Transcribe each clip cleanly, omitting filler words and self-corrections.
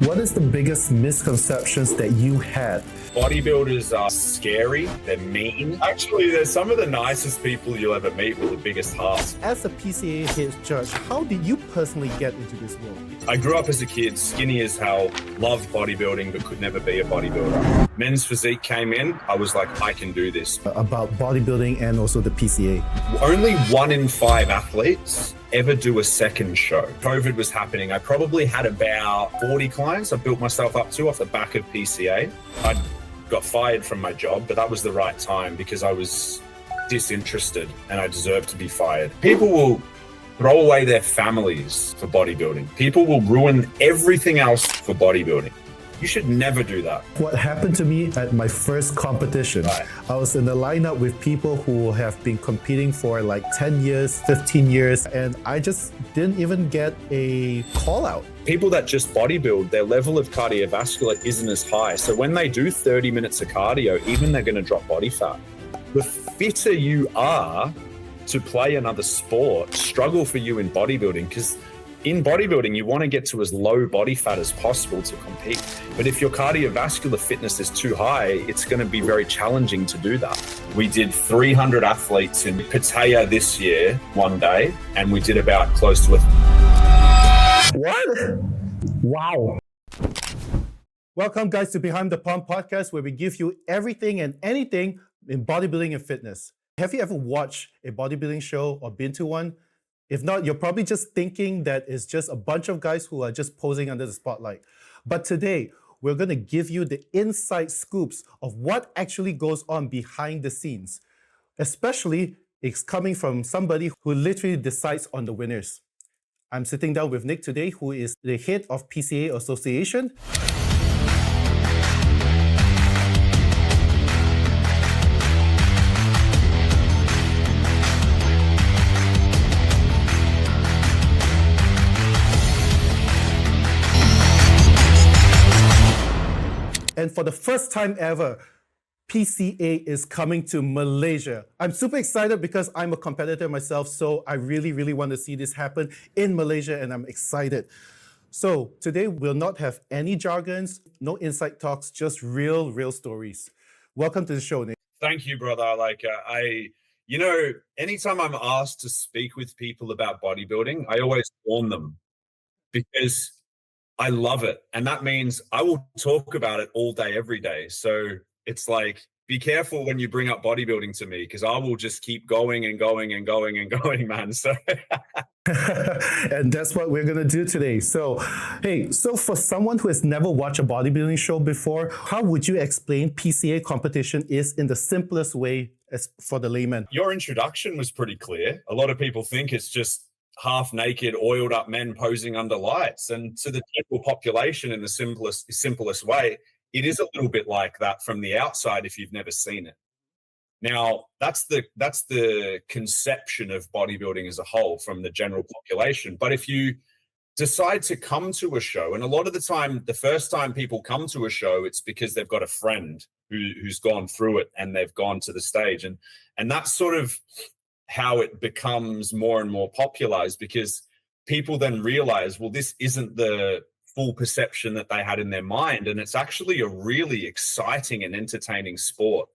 What is the biggest misconceptions that you had? Bodybuilders are scary, they're mean. Actually, they're some of the nicest people you'll ever meet with the biggest hearts. As a PCA head judge, how did you personally get into this world? I grew up as a kid, skinny as hell, loved bodybuilding, but could never be a bodybuilder. Men's Physique came in, I was like, I can do this. About bodybuilding and also the PCA. Only 1 in 5 athletes ever do a second show. COVID was happening. I probably had about 40 clients I built myself up to off the back of PCA. I got fired from my job, but that was the right time because I was disinterested and I deserved to be fired. People will throw away their families for bodybuilding. People will ruin everything else for bodybuilding. You should never do that. What happened to me at my first competition, Right. I was in the lineup with people who have been competing for like 10 years, 15 years, and I just didn't even get a call out. People that just bodybuild, their level of cardiovascular isn't as high. So when they do 30 minutes of cardio, even they're going to drop body fat. The fitter you are to play another sport, struggle for you in bodybuilding, because in bodybuilding, you want to get to as low body fat as possible to compete. But if your cardiovascular fitness is too high, it's going to be very challenging to do that. We did 300 athletes in Pattaya this year, one day, and we did about close to What? Wow. Welcome, guys, to Behind the Pump podcast, where we give you everything and anything in bodybuilding and fitness. Have you ever watched a bodybuilding show or been to one? If not, you're probably just thinking that it's just a bunch of guys who are just posing under the spotlight. But today, we're going to give you the inside scoops of what actually goes on behind the scenes. Especially, it's coming from somebody who literally decides on the winners. I'm sitting down with Nic today, who is the head of PCA Association. And for the first time ever, PCA is coming to Malaysia. I'm super excited because I'm a competitor myself, so I really want to see this happen in Malaysia, and I'm excited. So today we'll not have any jargons, no inside talks, just real stories. Welcome to the show, Nic. Thank you, brother. Anytime I'm asked to speak with people about bodybuilding, I always warn them because I love it. And that means I will talk about it all day, every day. So it's like, be careful when you bring up bodybuilding to me, because I will just keep going and going and going and going, man. So and that's what we're going to do today. So for someone who has never watched a bodybuilding show before, how would you explain PCA competition is in the simplest way as for the layman? Your introduction was pretty clear. A lot of people think it's just half naked, oiled up men posing under lights. And to the general population, in the simplest way, it is a little bit like that from the outside if you've never seen it. Now, that's the conception of bodybuilding as a whole from the general population. But if you decide to come to a show, and a lot of the time, the first time people come to a show, it's because they've got a friend who's gone through it and they've gone to the stage. And that's sort of how it becomes more and more popularized, because people then realize, well, this isn't the full perception that they had in their mind. And it's actually a really exciting and entertaining sport.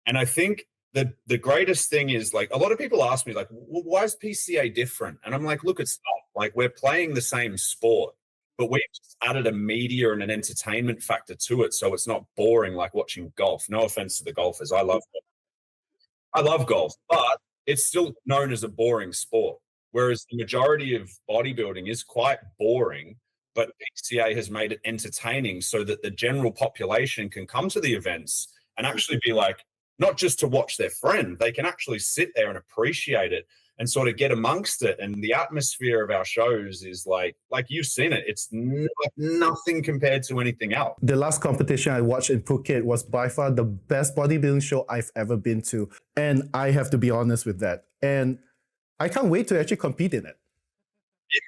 And I think that the greatest thing is, like, a lot of people ask me, like, well, why is PCA different? And I'm like, look, it's not. Like, we're playing the same sport, but we've just added a media and an entertainment factor to it. So it's not boring like watching golf. No offense to the golfers. I love golf, but it's still known as a boring sport, whereas the majority of bodybuilding is quite boring, but PCA has made it entertaining so that the general population can come to the events and actually be like, not just to watch their friend, they can actually sit there and appreciate it and sort of get amongst it. And the atmosphere of our shows is like you've seen it. It's nothing compared to anything else. The last competition I watched in Phuket was by far the best bodybuilding show I've ever been to. And I have to be honest with that. And I can't wait to actually compete in it.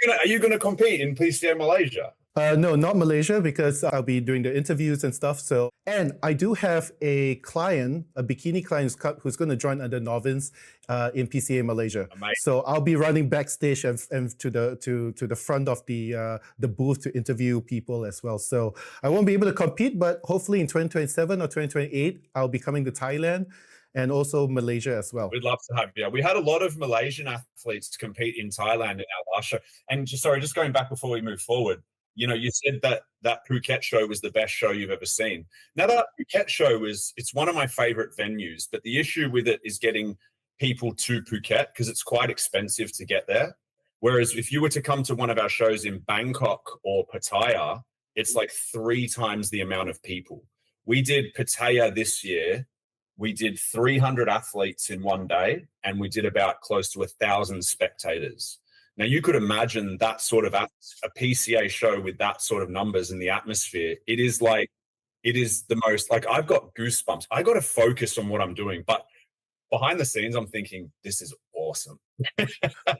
Are you going to compete in PCA Malaysia? No, not Malaysia, because I'll be doing the interviews and stuff. So, and I do have a client, a bikini client who's going to join under Novins in PCA Malaysia. Amazing. So I'll be running backstage and to the front of the booth to interview people as well. So I won't be able to compete, but hopefully in 2027 or 2028, I'll be coming to Thailand and also Malaysia as well. We'd love to have you. We had a lot of Malaysian athletes compete in Thailand in our last show. And just going back before we move forward, you know, you said that Phuket show was the best show you've ever seen. Now, that Phuket show it's one of my favorite venues, but the issue with it is getting people to Phuket because it's quite expensive to get there. Whereas if you were to come to one of our shows in Bangkok or Pattaya, it's like 3 times the amount of people. We did Pattaya this year. We did 300 athletes in one day, and we did about close to 1,000 spectators. Now, you could imagine that sort of a PCA show with that sort of numbers in the atmosphere. It is the most, like, I've got goosebumps. I got to focus on what I'm doing. But behind the scenes, I'm thinking, this is awesome.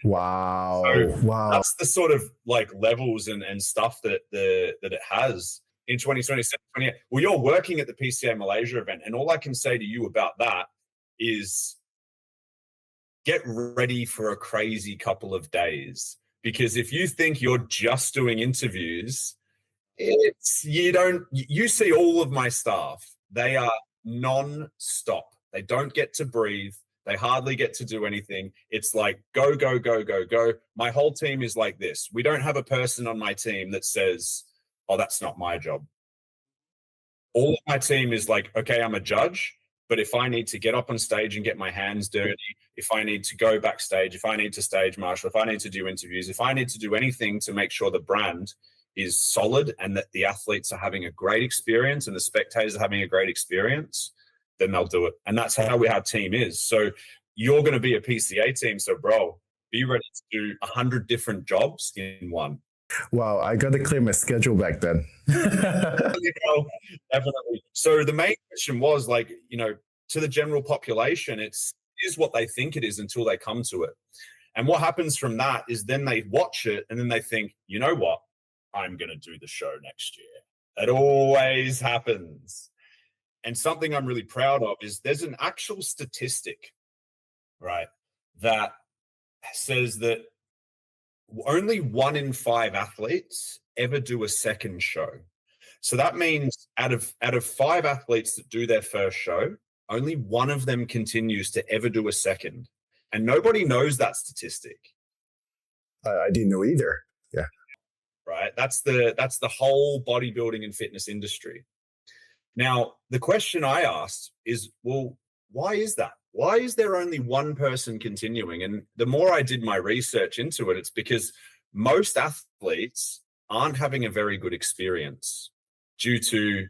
Wow. So wow. That's the sort of like levels and stuff that it has in 2027, 28. Well, you're working at the PCA Malaysia event. And all I can say to you about that is, get ready for a crazy couple of days, because if you think you're just doing interviews, you see all of my staff, they are non-stop. They don't get to breathe. They hardly get to do anything. It's like, go, go, go, go, go. My whole team is like this. We don't have a person on my team that says, oh, that's not my job. All of my team is like, okay, I'm a judge. But if I need to get up on stage and get my hands dirty, if I need to go backstage, if I need to stage marshal, if I need to do interviews, if I need to do anything to make sure the brand is solid and that the athletes are having a great experience and the spectators are having a great experience, then they'll do it. And that's how our team is. So you're going to be a PCA team. So, bro, be ready to do 100 different jobs in one. Wow, I got to clear my schedule back then. Definitely. So the main question was, like, you know, to the general population, it is what they think it is until they come to it. And what happens from that is then they watch it and then they think, you know what, I'm going to do the show next year. It always happens. And something I'm really proud of is there's an actual statistic, right, that says that only 1 in 5 athletes ever do a second show. So that means out of 5 athletes that do their first show, only 1 of them continues to ever do a second. And nobody knows that statistic. I didn't know either. Yeah. Right. That's the whole bodybuilding and fitness industry. Now, the question I asked is, well, why is that? Why is there only 1 person continuing? And the more I did my research into it, it's because most athletes aren't having a very good experience due to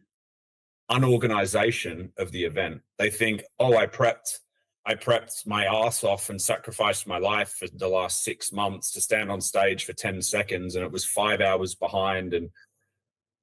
unorganization of the event. They think, oh, I prepped my ass off and sacrificed my life for the last 6 months to stand on stage for 10 seconds. And it was 5 hours behind and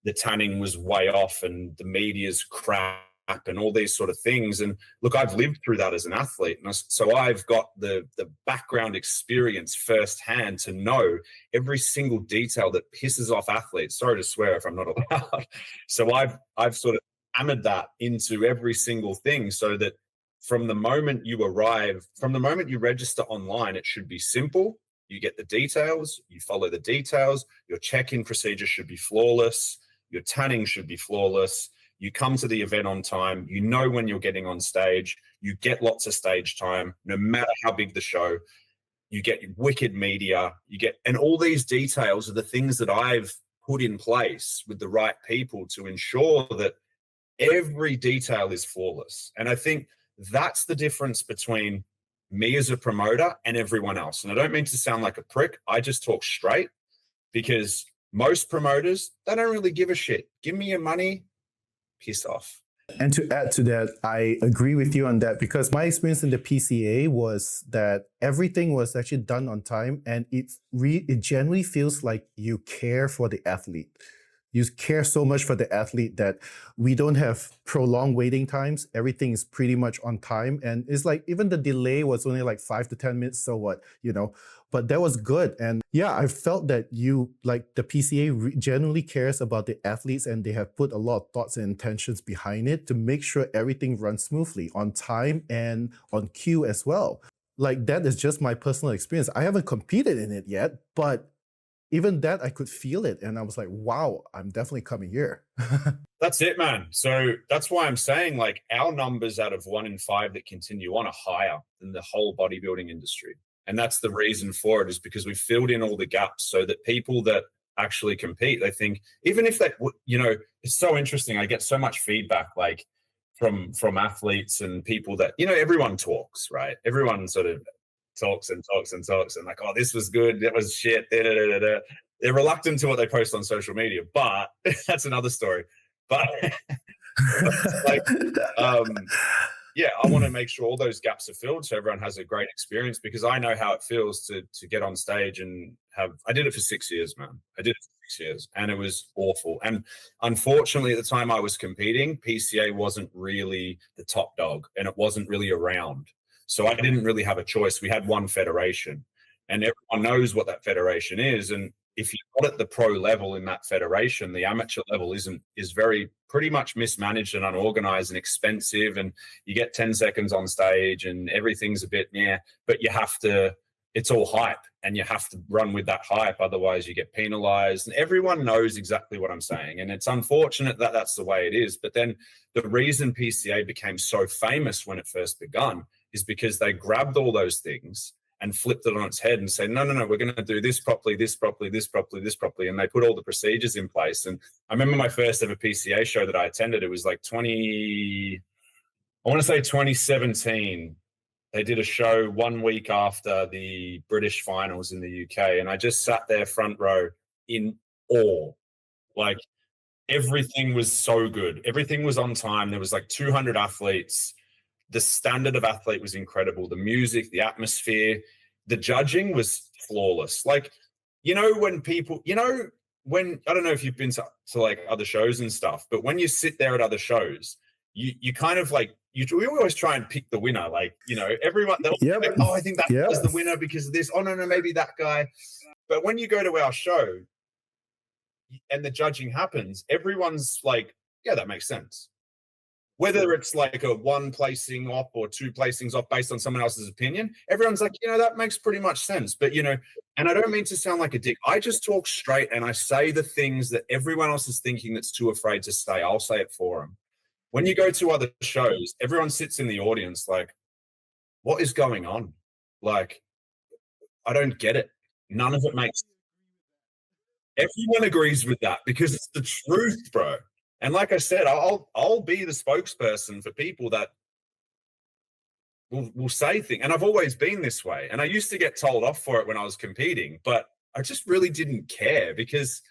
the tanning was way off and the media's crap and all these sort of things. And look, I've lived through that as an athlete. And so I've got the background experience firsthand to know every single detail that pisses off athletes. Sorry to swear if I'm not allowed. So I've sort of hammered that into every single thing so that from the moment you arrive, from the moment you register online, it should be simple. You get the details, you follow the details, your check-in procedure should be flawless, your tanning should be flawless. You come to the event on time, you know when you're getting on stage, you get lots of stage time, no matter how big the show, you get wicked media, and all these details are the things that I've put in place with the right people to ensure that every detail is flawless. And I think that's the difference between me as a promoter and everyone else. And I don't mean to sound like a prick, I just talk straight, because most promoters, they don't really give a shit. Give me your money, piss off. And to add to that, I agree with you on that, because my experience in the PCA was that everything was actually done on time, and it generally feels like you care for the athlete. You care so much for the athlete that we don't have prolonged waiting times. Everything is pretty much on time. And it's like, even the delay was only like 5 to 10 minutes. So what, but that was good. And yeah, I felt that the PCA genuinely cares about the athletes, and they have put a lot of thoughts and intentions behind it to make sure everything runs smoothly on time and on cue as well. Like, that is just my personal experience. I haven't competed in it yet, but even that, I could feel it. And I was like, wow, I'm definitely coming here. That's it, man. So that's why I'm saying, like, our numbers out of 1 in 5 that continue on are higher than the whole bodybuilding industry. And that's the reason for it, is because we filled in all the gaps so that people that actually compete, they think, even if they, it's so interesting. I get so much feedback, like from athletes and people that, everyone talks, right? Everyone sort of talks and like, oh, this was good, that was shit. They're reluctant to what they post on social media, but that's another story. But like, yeah, I want to make sure all those gaps are filled so everyone has a great experience, because I know how it feels to get on stage and I did it for 6 years, man. I did it for 6 years, and it was awful. And unfortunately, at the time I was competing, PCA wasn't really the top dog, and it wasn't really around. So I didn't really have a choice. We had one federation, and everyone knows what that federation is. And if you're not at the pro level in that federation, the amateur level is very pretty much mismanaged and unorganized and expensive. And you get 10 seconds on stage and everything's a bit, but it's all hype, and you have to run with that hype. Otherwise you get penalized, and everyone knows exactly what I'm saying. And it's unfortunate that that's the way it is. But then the reason PCA became so famous when it first begun is because they grabbed all those things and flipped it on its head and said, no, we're going to do this properly, this properly, this properly, this properly. And they put all the procedures in place. And I remember my first ever PCA show that I attended, it was like 2017. They did a show 1 week after the British finals in the UK. And I just sat there front row in awe. Like, everything was so good. Everything was on time. There was like 200 athletes. The standard of athlete was incredible. The music, the atmosphere, the judging was flawless. Like, when people, when, I don't know if you've been to like other shows and stuff, but when you sit there at other shows, you kind of like, we always try and pick the winner. Like, everyone, they'll like, oh, I think that was the winner because of this. Oh, no, maybe that guy. But when you go to our show and the judging happens, everyone's like, yeah, that makes sense. Whether it's like a 1 placing off or 2 placings off based on someone else's opinion, everyone's like, that makes pretty much sense. But, and I don't mean to sound like a dick. I just talk straight and I say the things that everyone else is thinking that's too afraid to say. I'll say it for them. When you go to other shows, everyone sits in the audience like, what is going on? Like, I don't get it. None of it makes sense. Everyone agrees with that because it's the truth, bro. And like I said, I'll be the spokesperson for people that will say things. And I've always been this way. And I used to get told off for it when I was competing, but I just really didn't care, because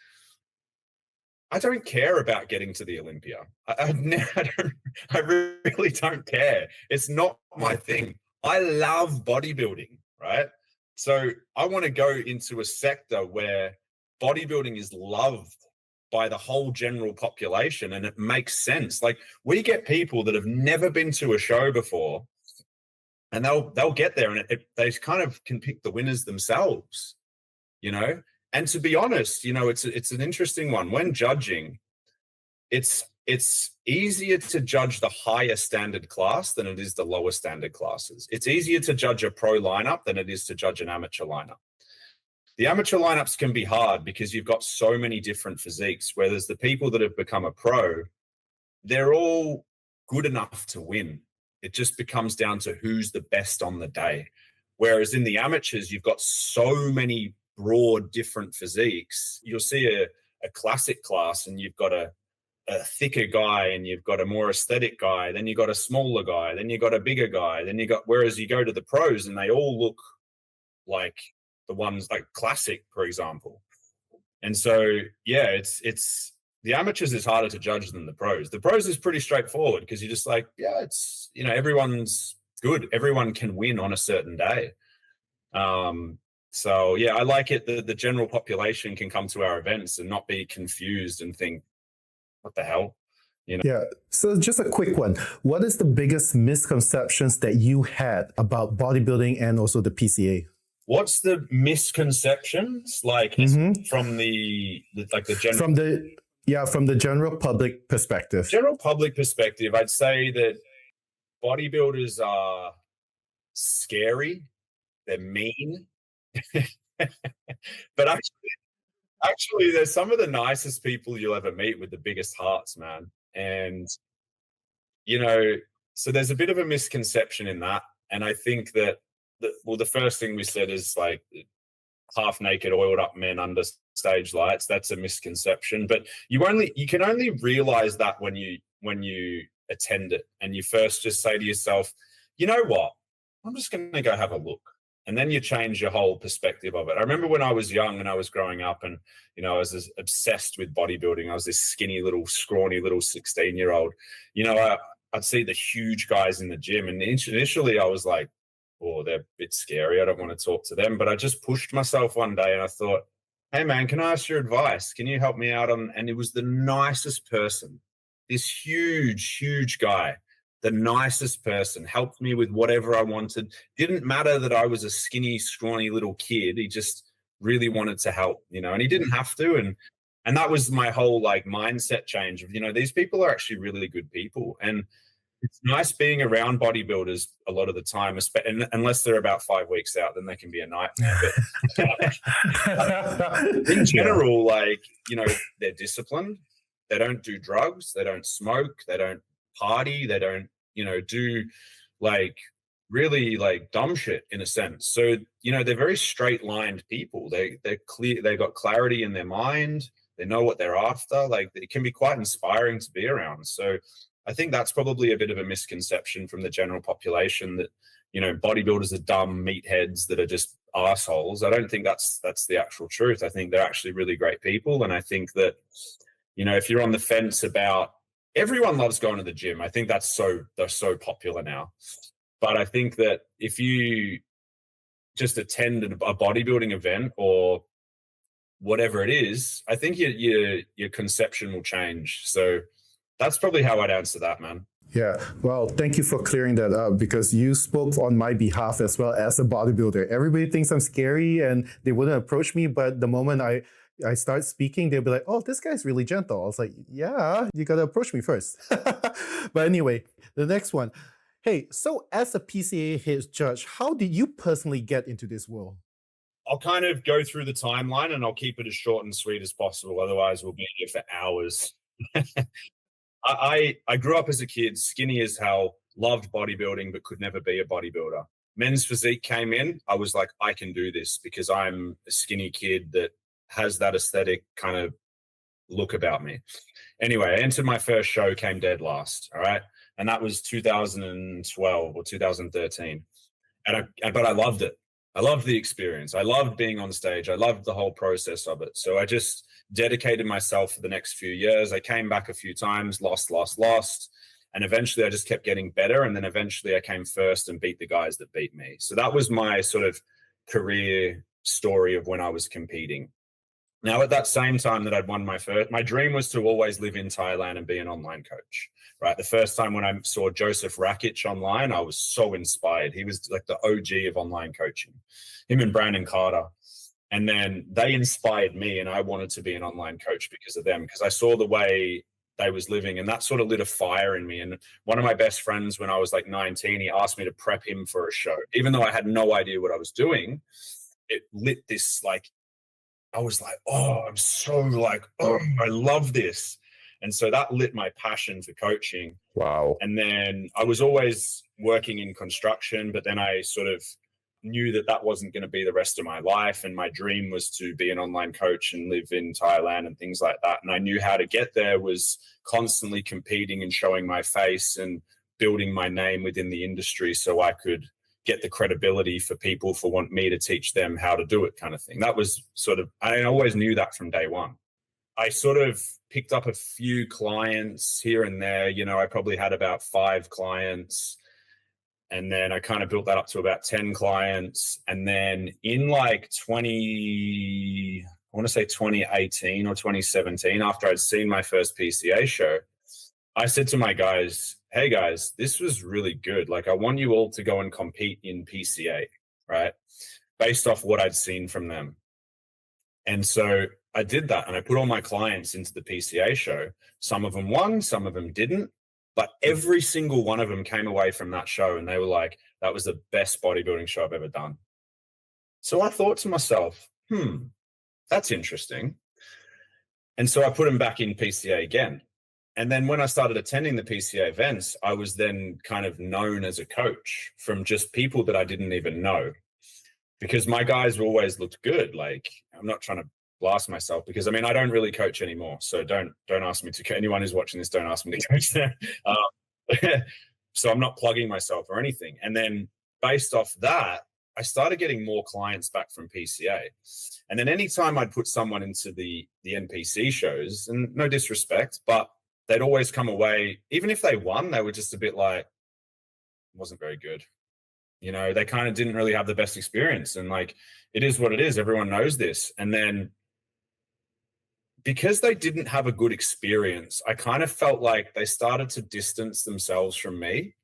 I don't care about getting to the Olympia. I really don't care. It's not my thing. I love bodybuilding, right? So I want to go into a sector where bodybuilding is loved by the whole general population, and it makes sense. Like, we get people that have never been to a show before, and they'll get there, and they kind of can pick the winners themselves, And to be honest, it's an interesting one. When judging, it's easier to judge the higher standard class than it is the lower standard classes. It's easier to judge a pro lineup than it is to judge an amateur lineup. The amateur lineups can be hard because you've got so many different physiques, where there's the people that have become a pro, they're all good enough to win. It just becomes down to who's the best on the day. Whereas in the amateurs, you've got so many broad different physiques. You'll see a classic class and you've got a thicker guy, and you've got a more aesthetic guy, then you've got a smaller guy, then you've got a bigger guy, whereas you go to the pros and they all look like the ones like classic, for example. And so, yeah, it's the amateurs is harder to judge than the pros. The pros is pretty straightforward because you're just like, yeah, it's, everyone's good. Everyone can win on a certain day. So yeah, I like it that the general population can come to our events and not be confused and think, what the hell? You know? Yeah. So just a quick one. What is the biggest misconceptions that you had about bodybuilding and also the PCA? What's the misconceptions like from the general from the general public perspective? General public perspective, I'd say that bodybuilders are scary, they're mean, but actually they're some of the nicest people you'll ever meet with the biggest hearts, man. And so there's a bit of a misconception in that, and I think that the first thing we said is like half naked oiled up men under stage lights. That's a misconception, but you can only realize that when you attend it and you first just say to yourself, you know what, I'm just going to go have a look, and then you change your whole perspective of it. I remember when I was young and I was growing up, and I was obsessed with bodybuilding. I was this skinny little scrawny little 16-year-old. I'd see the huge guys in the gym, and initially I was like, oh, they're a bit scary, I don't want to talk to them. But I just pushed myself one day and I thought, hey man, can I ask your advice? Can you help me out and it was the nicest person, this huge guy, the nicest person, helped me with whatever I wanted. Didn't matter that I was a skinny, scrawny little kid. He just really wanted to help, and he didn't have to. And that was my whole like mindset change of, these people are actually really good people. And it's nice being around bodybuilders a lot of the time, unless they're about 5 weeks out, then they can be a nightmare. But in general, they're disciplined. They don't do drugs. They don't smoke. They don't party. They don't, do really dumb shit in a sense. So, they're very straight lined people. They're clear. They've got clarity in their mind. They know what they're after. It can be quite inspiring to be around. So I think that's probably a bit of a misconception from the general population that, bodybuilders are dumb meatheads that are just assholes. I don't think that's the actual truth. I think they're actually really great people. And I think that, if you're on the fence about, everyone loves going to the gym. I think they're so popular now. But I think that if you just attend a bodybuilding event or whatever it is, I think your conception will change. So that's probably how I'd answer that, man. Yeah, well, thank you for clearing that up, because you spoke on my behalf as well as a bodybuilder. Everybody thinks I'm scary and they wouldn't approach me, but the moment I start speaking, they'll be like, oh, this guy's really gentle. I was like, yeah, you got to approach me first. But anyway, the next one. Hey, so as a PCA head judge, how did you personally get into this world? I'll kind of go through the timeline and I'll keep it as short and sweet as possible. Otherwise, we'll be here for hours. I grew up as a kid, skinny as hell, loved bodybuilding, but could never be a bodybuilder. Men's Physique came in. I was like, I can do this because I'm a skinny kid that has that aesthetic kind of look about me. Anyway, I entered my first show, came dead last. All right. And that was 2012 or 2013. But I loved it. I loved the experience. I loved being on stage. I loved the whole process of it. So I just dedicated myself for the next few years. I came back a few times, lost. And eventually I just kept getting better. And then eventually I came first and beat the guys that beat me. So that was my sort of career story of when I was competing. Now, at that same time that I'd won my dream was to always live in Thailand and be an online coach, right? The first time when I saw Joseph Rakic online, I was so inspired. He was like the OG of online coaching, him and Brandon Carter. And then they inspired me, and I wanted to be an online coach because of them, because I saw the way they was living, and that sort of lit a fire in me. And one of my best friends, when I was like 19, he asked me to prep him for a show. Even though I had no idea what I was doing, it lit this I was like, oh, I'm so I love this. And so that lit my passion for coaching. Wow. And then I was always working in construction, but then I sort of knew that wasn't going to be the rest of my life. And my dream was to be an online coach and live in Thailand and things like that. And I knew how to get there was constantly competing and showing my face and building my name within the industry so I could get the credibility for people for want me to teach them how to do it, kind of thing. That was sort of, I always knew that from day one. I sort of picked up a few clients here and there. I probably had about 5 clients. And then I kind of built that up to about 10 clients. And then in like 2018 or 2017, after I'd seen my first PCA show, I said to my guys, hey guys, this was really good. Like, I want you all to go and compete in PCA, right? Based off what I'd seen from them. And so I did that, and I put all my clients into the PCA show. Some of them won, some of them didn't, but every single one of them came away from that show and they were like, that was the best bodybuilding show I've ever done. So I thought to myself, that's interesting. And so I put them back in PCA again. And then when I started attending the PCA events, I was then kind of known as a coach from just people that I didn't even know, because my guys always looked good. Like, I'm not trying to blast myself, because I mean, I don't really coach anymore. So don't ask me to, anyone who's watching this, don't ask me to coach there. So I'm not plugging myself or anything. And then based off that, I started getting more clients back from PCA. And then anytime I'd put someone into the NPC shows, and no disrespect, but they'd always come away, even if they won, they were just a bit like, wasn't very good. You know, they kind of didn't really have the best experience. And like, it is what it is. Everyone knows this. And then because they didn't have a good experience, I kind of felt like they started to distance themselves from me.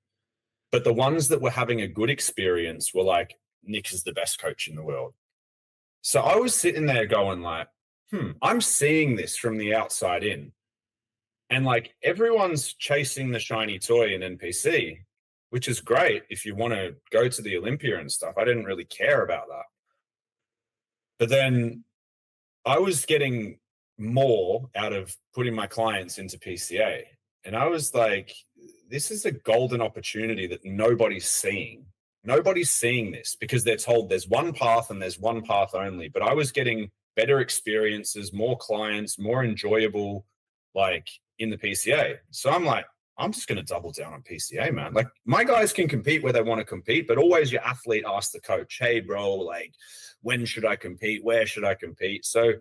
But the ones that were having a good experience were like, Nic is the best coach in the world. So I was sitting there going like, I'm seeing this from the outside in. And like, everyone's chasing the shiny toy in NPC, which is great if you want to go to the Olympia and stuff. I didn't really care about that. But then I was getting more out of putting my clients into PCA. And I was like, this is a golden opportunity that nobody's seeing. Nobody's seeing this because they're told there's one path and there's one path only. But I was getting better experiences, more clients, more enjoyable, like in the PCA. So I'm like, I'm just going to double down on PCA, man. Like, my guys can compete where they want to compete, but always your athlete asks the coach, hey, bro, like, when should I compete? Where should I compete? So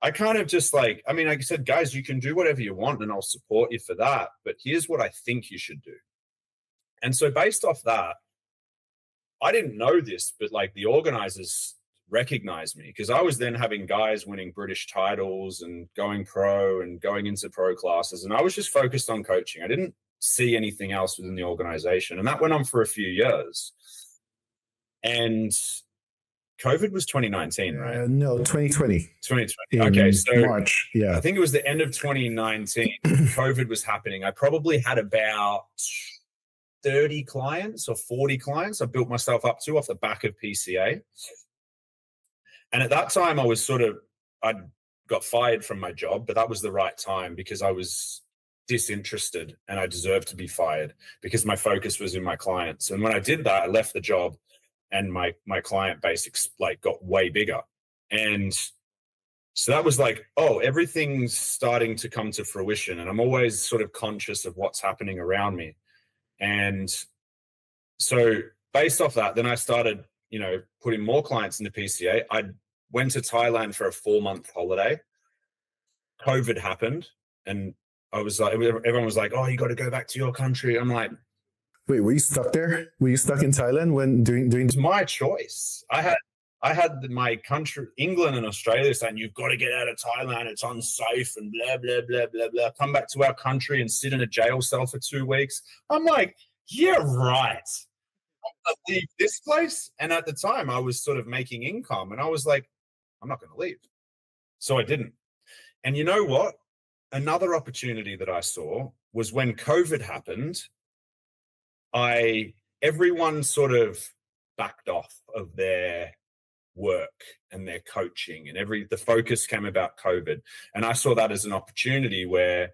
I kind of just like, I mean, like I said, guys, you can do whatever you want and I'll support you for that. But here's what I think you should do. And so based off that, I didn't know this, but like the organizers recognized me because I was then having guys winning British titles and going pro and going into pro classes. And I was just focused on coaching. I didn't see anything else within the organization. And that went on for a few years. And COVID was 2019, right? No, 2020. 2020. Okay, so March, yeah. I think it was the end of 2019. COVID was happening. I probably had about 30 clients or 40 clients I built myself up to off the back of PCA. And at that time, I'd got fired from my job, but that was the right time because I was disinterested and I deserved to be fired because my focus was in my clients. And when I did that, I left the job and my client base got way bigger. And so that was like, oh, everything's starting to come to fruition. And I'm always sort of conscious of what's happening around me. And so based off that, then I started, putting more clients into PCA. I went to Thailand for a 4-month holiday. COVID happened. And I was like, everyone was like, oh, you got to go back to your country. I'm like, wait, were you stuck there? Were you stuck in Thailand when doing? It was my choice. I had my country, England and Australia, saying, you've got to get out of Thailand. It's unsafe and blah, blah, blah, blah, blah. Come back to our country and sit in a jail cell for 2 weeks. I'm like, yeah, right. I'm going to leave this place. And at the time, I was sort of making income. And I was like, I'm not going to leave. So I didn't. And you know what? Another opportunity that I saw was when COVID happened, everyone sort of backed off of their work and their coaching and the focus came about COVID. And I saw that as an opportunity where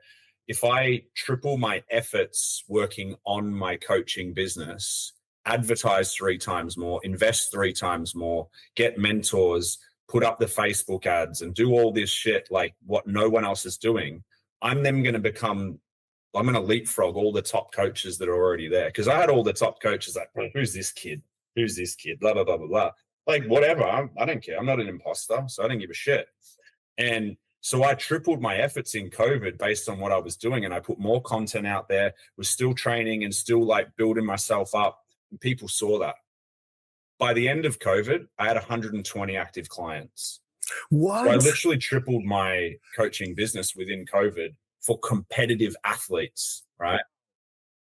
if I triple my efforts working on my coaching business, advertise 3 times more, invest 3 times more, get mentors, put up the Facebook ads and do all this shit like what no one else is doing, I'm then going to leapfrog all the top coaches that are already there. Because I had all the top coaches like, who's this kid? Who's this kid? Blah, blah, blah, blah, blah. Like, whatever. I don't care. I'm not an imposter, so I don't give a shit. And so I tripled my efforts in COVID based on what I was doing. And I put more content out there, was still training and still like building myself up. People saw that. By the end of COVID, I had 120 active clients. What? So I literally tripled my coaching business within COVID for competitive athletes, right?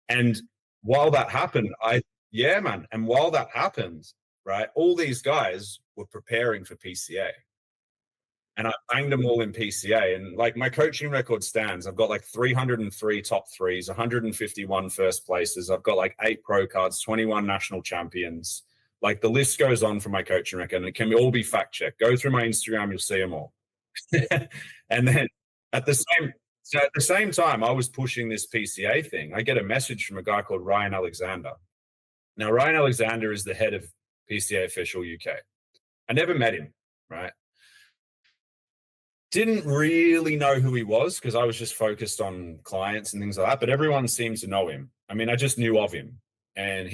And while that happened, and while that happened, right, all these guys were preparing for PCA. And I banged them all in PCA. And like my coaching record stands. I've got like 303 top threes, 151 first places. I've got like 8 pro cards, 21 national champions. Like the list goes on for my coaching record, and it can all be fact checked. Go through my Instagram, you'll see them all. And then at the same time, I was pushing this PCA thing. I get a message from a guy called Ryan Alexander. Now, Ryan Alexander is the head of PCA Official UK. I never met him, right? Didn't really know who he was because I was just focused on clients and things like that, but everyone seemed to know him. I mean, I just knew of him. And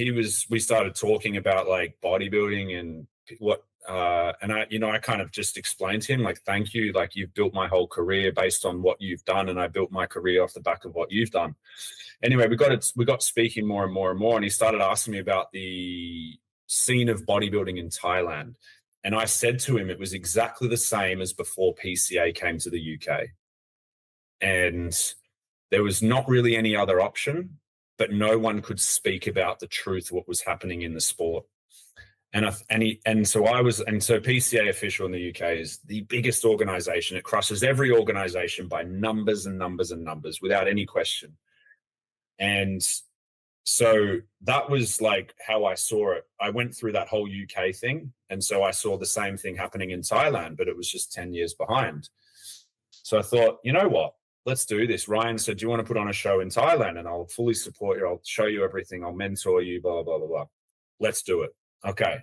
we started talking about like bodybuilding and what, and I kind of just explained to him, like, thank you. Like, you've built my whole career based on what you've done. And I built my career off the back of what you've done. Anyway, we got speaking more and more and more. And he started asking me about the scene of bodybuilding in Thailand. And I said to him, it was exactly the same as before PCA came to the UK. And there was not really any other option, but no one could speak about the truth of what was happening in the sport. So PCA Official in the UK is the biggest organization. It crushes every organization by numbers and numbers and numbers without any question. And so that was like how I saw it. I went through that whole UK thing. And so I saw the same thing happening in Thailand, but it was just 10 years behind. So I thought, you know what? Let's do this. Ryan said, do you want to put on a show in Thailand? And I'll fully support you. I'll show you everything. I'll mentor you, blah, blah, blah, blah. Let's do it. Okay.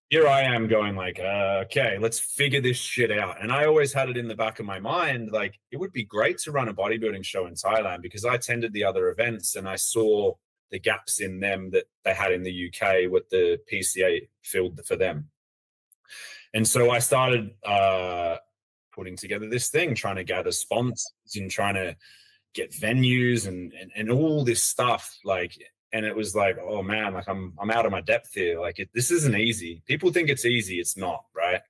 Here I am going like, okay, let's figure this shit out. And I always had it in the back of my mind, like, it would be great to run a bodybuilding show in Thailand because I attended the other events and I saw the gaps in them that they had in the UK, what the PCA filled for them. And so I started putting together this thing, trying to gather sponsors and trying to get venues and all this stuff. Like, and it was like, oh man, like I'm out of my depth here. Like this isn't easy. People think it's easy. It's not, right?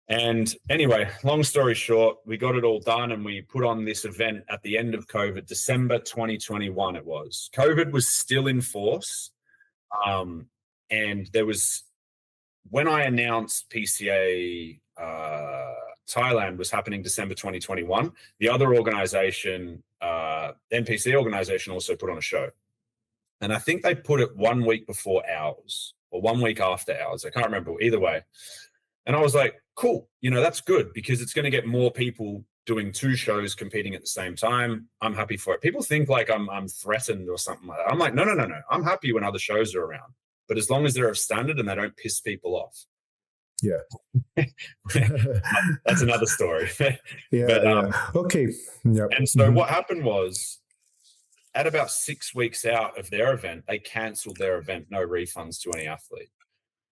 And anyway, long story short, we got it all done and we put on this event at the end of COVID, December 2021 it was. COVID was still in force. And there was, when I announced PCA Thailand was happening December 2021, the other organization, NPC organization also put on a show. And I think they put it 1 week before ours or 1 week after ours. I can't remember, either way. And I was like, cool, that's good because it's going to get more people doing 2 shows competing at the same time. I'm happy for it. People think like I'm threatened or something like that. I'm like, no. I'm happy when other shows are around, but as long as they're of standard and they don't piss people off. Yeah. That's another story. Okay. Yep. And so what happened was, at about 6 weeks out of their event, they canceled their event, no refunds to any athlete.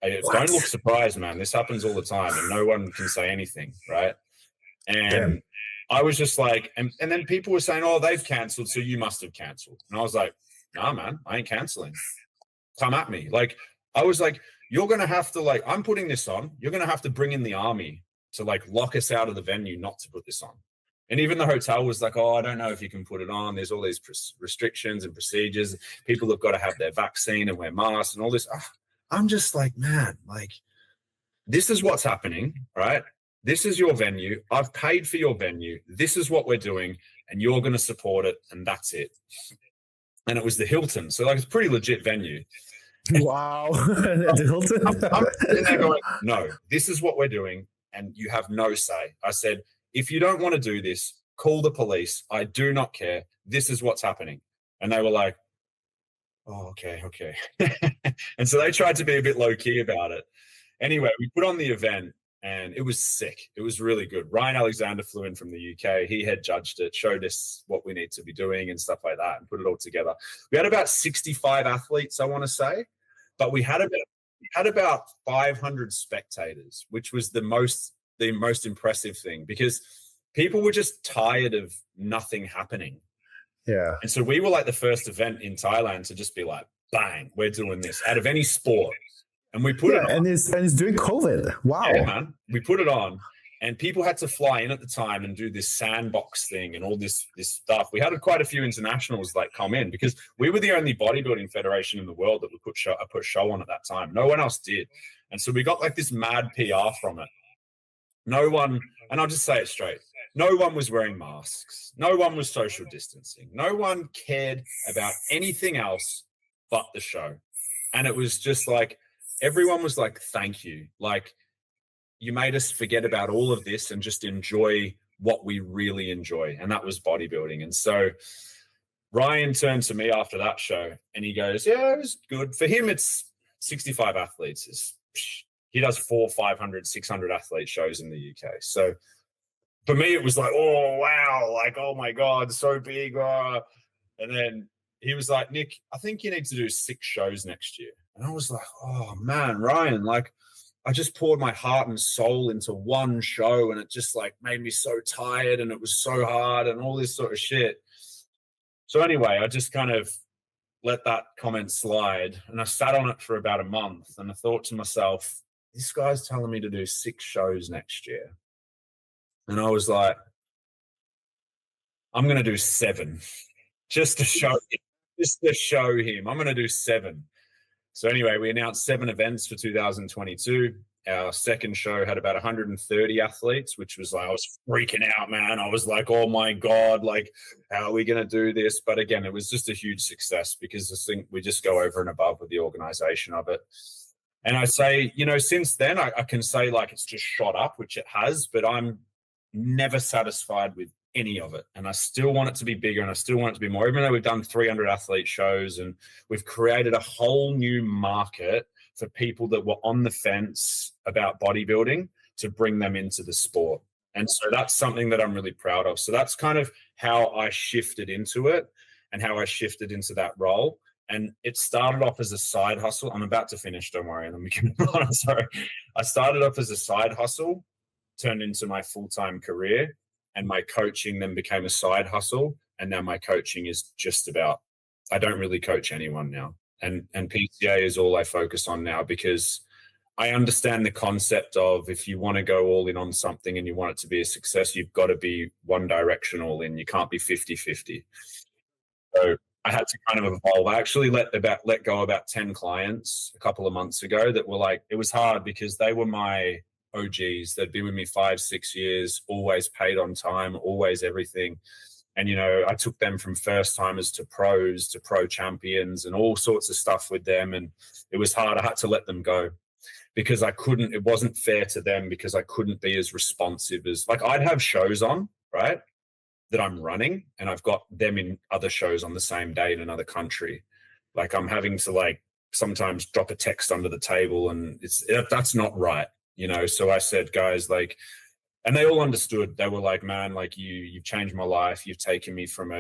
Don't look surprised, man. This happens all the time and no one can say anything, right? And I was just like, and then people were saying, oh, they've canceled, so you must have canceled. And I was like, nah, man, I ain't canceling. Come at me. Like, I was like, you're going to have to, like, I'm putting this on. You're going to have to bring in the army to, like, lock us out of the venue not to put this on. And even the hotel was like, oh, I don't know if you can put it on. There's all these restrictions and procedures. People have got to have their vaccine and wear masks and all this. I'm just like, man, like, this is what's happening, right? This is your venue. I've paid for your venue. This is what we're doing. And you're going to support it. And that's it. And it was the Hilton. So, like, it's a pretty legit venue. Wow. The Hilton. I'm sitting there going, no, this is what we're doing. And you have no say. I said, if you don't want to do this, call the police. I do not care. This is what's happening. And they were like, oh, okay. And so they tried to be a bit low key about it. Anyway, we put on the event and it was sick. It was really good. Ryan Alexander flew in from the UK. He had judged it, showed us what we need to be doing and stuff like that and put it all together. We had about 65 athletes, I want to say, but we had about 500 spectators, which was the most impressive thing because people were just tired of nothing happening. Yeah. And so we were like the first event in Thailand to just be like, bang, we're doing this out of any sport. And we put it on. And it's during COVID. Wow. Yeah, man. We put it on, and people had to fly in at the time and do this sandbox thing and all this stuff. We had quite a few internationals like come in because we were the only bodybuilding federation in the world that would put show on at that time. No one else did. And so we got like this mad PR from it. No one, and I'll just say it straight, no one was wearing masks. No one was social distancing. No one cared about anything else but the show. And it was just like, everyone was like, thank you. Like, you made us forget about all of this and just enjoy what we really enjoy. And that was bodybuilding. And so Ryan turned to me after that show and he goes, yeah, it was good. For him, it's 65 athletes. He does 400, 500, 600 athlete shows in the UK. So for me, it was like, oh, wow. Like, oh my God, so big. And then he was like, Nick, I think you need to do 6 shows next year. And I was like, oh man, Ryan, like I just poured my heart and soul into one show and it just like made me so tired and it was so hard and all this sort of shit. So anyway, I just kind of let that comment slide and I sat on it for about a month and I thought to myself, this guy's telling me to do 6 shows next year. And I was like, I'm going to do 7 just to show him. I'm going to do 7. So anyway, we announced 7 events for 2022. Our second show had about 130 athletes, which was like, I was freaking out, man. I was like, oh my God, like, how are we going to do this? But again, it was just a huge success because I think we just go over and above with the organization of it. And I say, you know, since then, I can say like it's just shot up, which it has, but I'm never satisfied with any of it. And I still want it to be bigger and I still want it to be more, even though we've done 300 athlete shows and we've created a whole new market for people that were on the fence about bodybuilding to bring them into the sport. And so that's something that I'm really proud of. So that's kind of how I shifted into it and how I shifted into that role. And it started off as a side hustle. I'm about to finish, don't worry. And then we can move on. I'm sorry. I started off as a side hustle, turned into my full-time career. And my coaching then became a side hustle. And now my coaching is just about, I don't really coach anyone now. And PCA is all I focus on now because I understand the concept of if you want to go all in on something and you want it to be a success, you've got to be one direction all in. You can't be 50-50. So I had to kind of evolve. I actually let go about 10 clients a couple of months ago that were like, it was hard because they were my OGs. They'd been with me 5-6 years, always paid on time, always everything. And, you know, I took them from first timers to pros to pro champions and all sorts of stuff with them. And it was hard. I had to let them go because it wasn't fair to them because I couldn't be as responsive as, like, I'd have shows on, right, that I'm running and I've got them in other shows on the same day in another country. Like I'm having to like sometimes drop a text under the table and that's not right. You know, so I said, guys, like, and they all understood. They were like, man, like you've changed my life. You've taken me from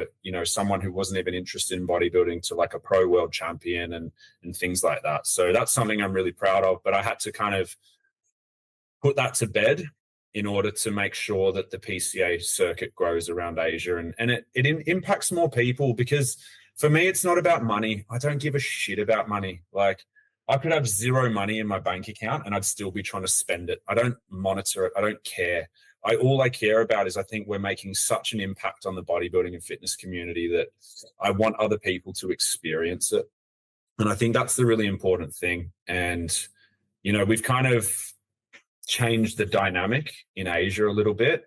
someone who wasn't even interested in bodybuilding to like a pro world champion and things like that. So that's something I'm really proud of, but I had to kind of put that to bed in order to make sure that the PCA circuit grows around Asia and it impacts more people because for me, it's not about money. I don't give a shit about money. Like, I could have 0 money in my bank account and I'd still be trying to spend it. I don't monitor it. I don't care. All I care about is I think we're making such an impact on the bodybuilding and fitness community that I want other people to experience it. And I think that's the really important thing. And, you know, we've kind of changed the dynamic in Asia a little bit.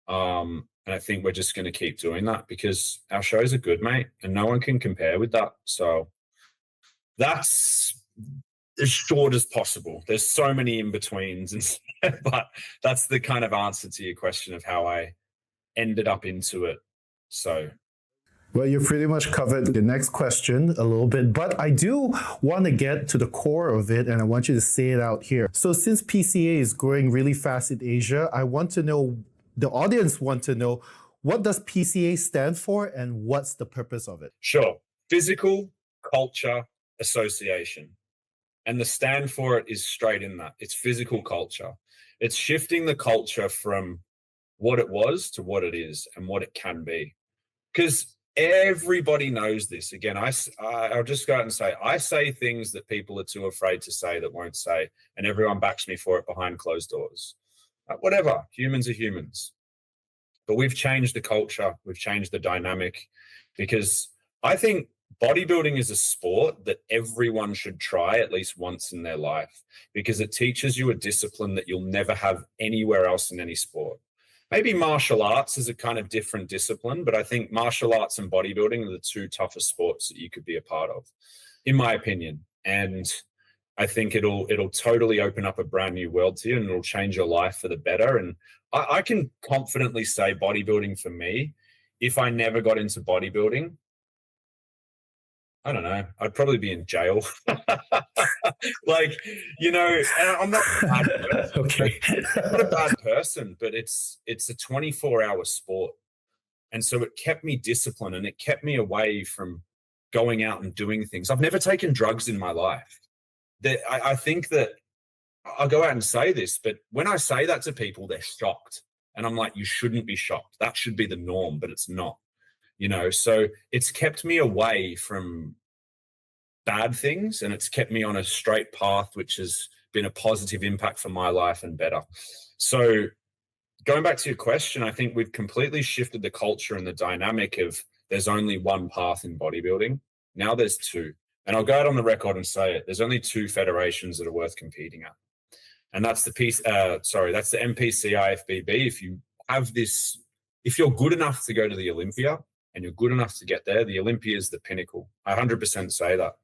And I think we're just going to keep doing that because our shows are good, mate, and no one can compare with that. So that's as short as possible. There's so many in-betweens, but that's the kind of answer to your question of how I ended up into it. So, well, you pretty much covered the next question a little bit, but I do want to get to the core of it, and I want you to say it out here. So since PCA is growing really fast in Asia, I want to know, the audience want to know, what does PCA stand for and what's the purpose of it? Sure. Physical Culture Association. And the stand for it is straight in that. It's physical culture. It's shifting the culture from what it was to what it is and what it can be. Because Everybody knows this. Again, I'll just go out and say, I say things that people are too afraid to say that won't say, and everyone backs me for it behind closed doors. Whatever, humans are humans. But we've changed the culture, we've changed the dynamic, because I think bodybuilding is a sport that everyone should try at least once in their life, because it teaches you a discipline that you'll never have anywhere else in any sport. Maybe martial arts is a kind of different discipline, but I think martial arts and bodybuilding are the two toughest sports that you could be a part of, in my opinion. And I think it'll totally open up a brand new world to you, and it'll change your life for the better. And I can confidently say bodybuilding for me, if I never got into bodybuilding, I don't know, I'd probably be in jail. Like, you know, and I'm not a bad person. Okay. I'm not a bad person, but it's a 24-hour sport. And so it kept me disciplined, and it kept me away from going out and doing things. I've never taken drugs in my life. I think that I'll go out and say this, but when I say that to people, they're shocked. And I'm like, you shouldn't be shocked. That should be the norm, but it's not. You know, so it's kept me away from bad things, and it's kept me on a straight path, which has been a positive impact for my life and better. So going back to your question, I think we've completely shifted the culture and the dynamic of there's only one path in bodybuilding. Now there's two. And I'll go out on the record and say it. There's only two federations that are worth competing at. And that's that's the NPC IFBB. If you have this, if you're good enough to go to the Olympia and you're good enough to get there, the Olympia is the pinnacle. I 100% say that.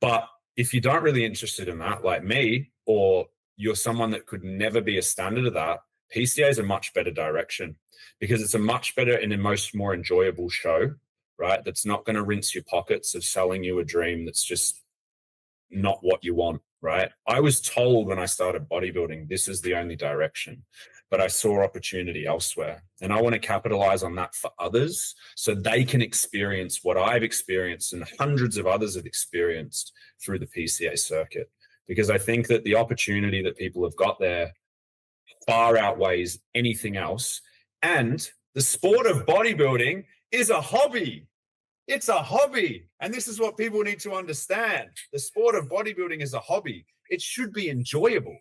But if you don't really interested in that, like me, or you're someone that could never be a standard of that, PCA is a much better direction, because it's a much better and a more enjoyable show, right? That's not going to rinse your pockets of selling you a dream that's just not what you want, right? I was told when I started bodybuilding, this is the only direction, but I saw opportunity elsewhere. And I want to capitalize on that for others so they can experience what I've experienced and hundreds of others have experienced through the PCA circuit. Because I think that the opportunity that people have got there far outweighs anything else. And the sport of bodybuilding is a hobby. It's a hobby. And this is what people need to understand. The sport of bodybuilding is a hobby. It should be enjoyable.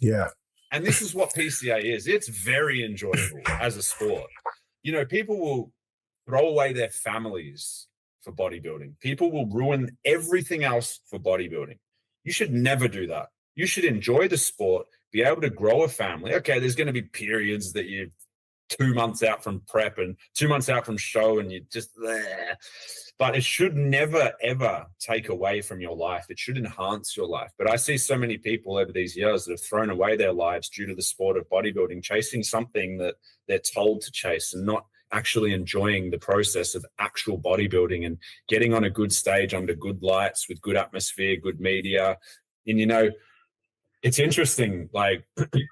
Yeah. And this is what PCA is. It's very enjoyable as a sport. You know, people will throw away their families for bodybuilding. People will ruin everything else for bodybuilding. You should never do that. You should enjoy the sport, be able to grow a family. Okay, there's going to be periods that you're 2 months out from prep and 2 months out from show and you just there. But it should never, ever take away from your life. It should enhance your life. But I see so many people over these years that have thrown away their lives due to the sport of bodybuilding, chasing something that they're told to chase and not actually enjoying the process of actual bodybuilding and getting on a good stage under good lights with good atmosphere, good media. And, you know, it's interesting, like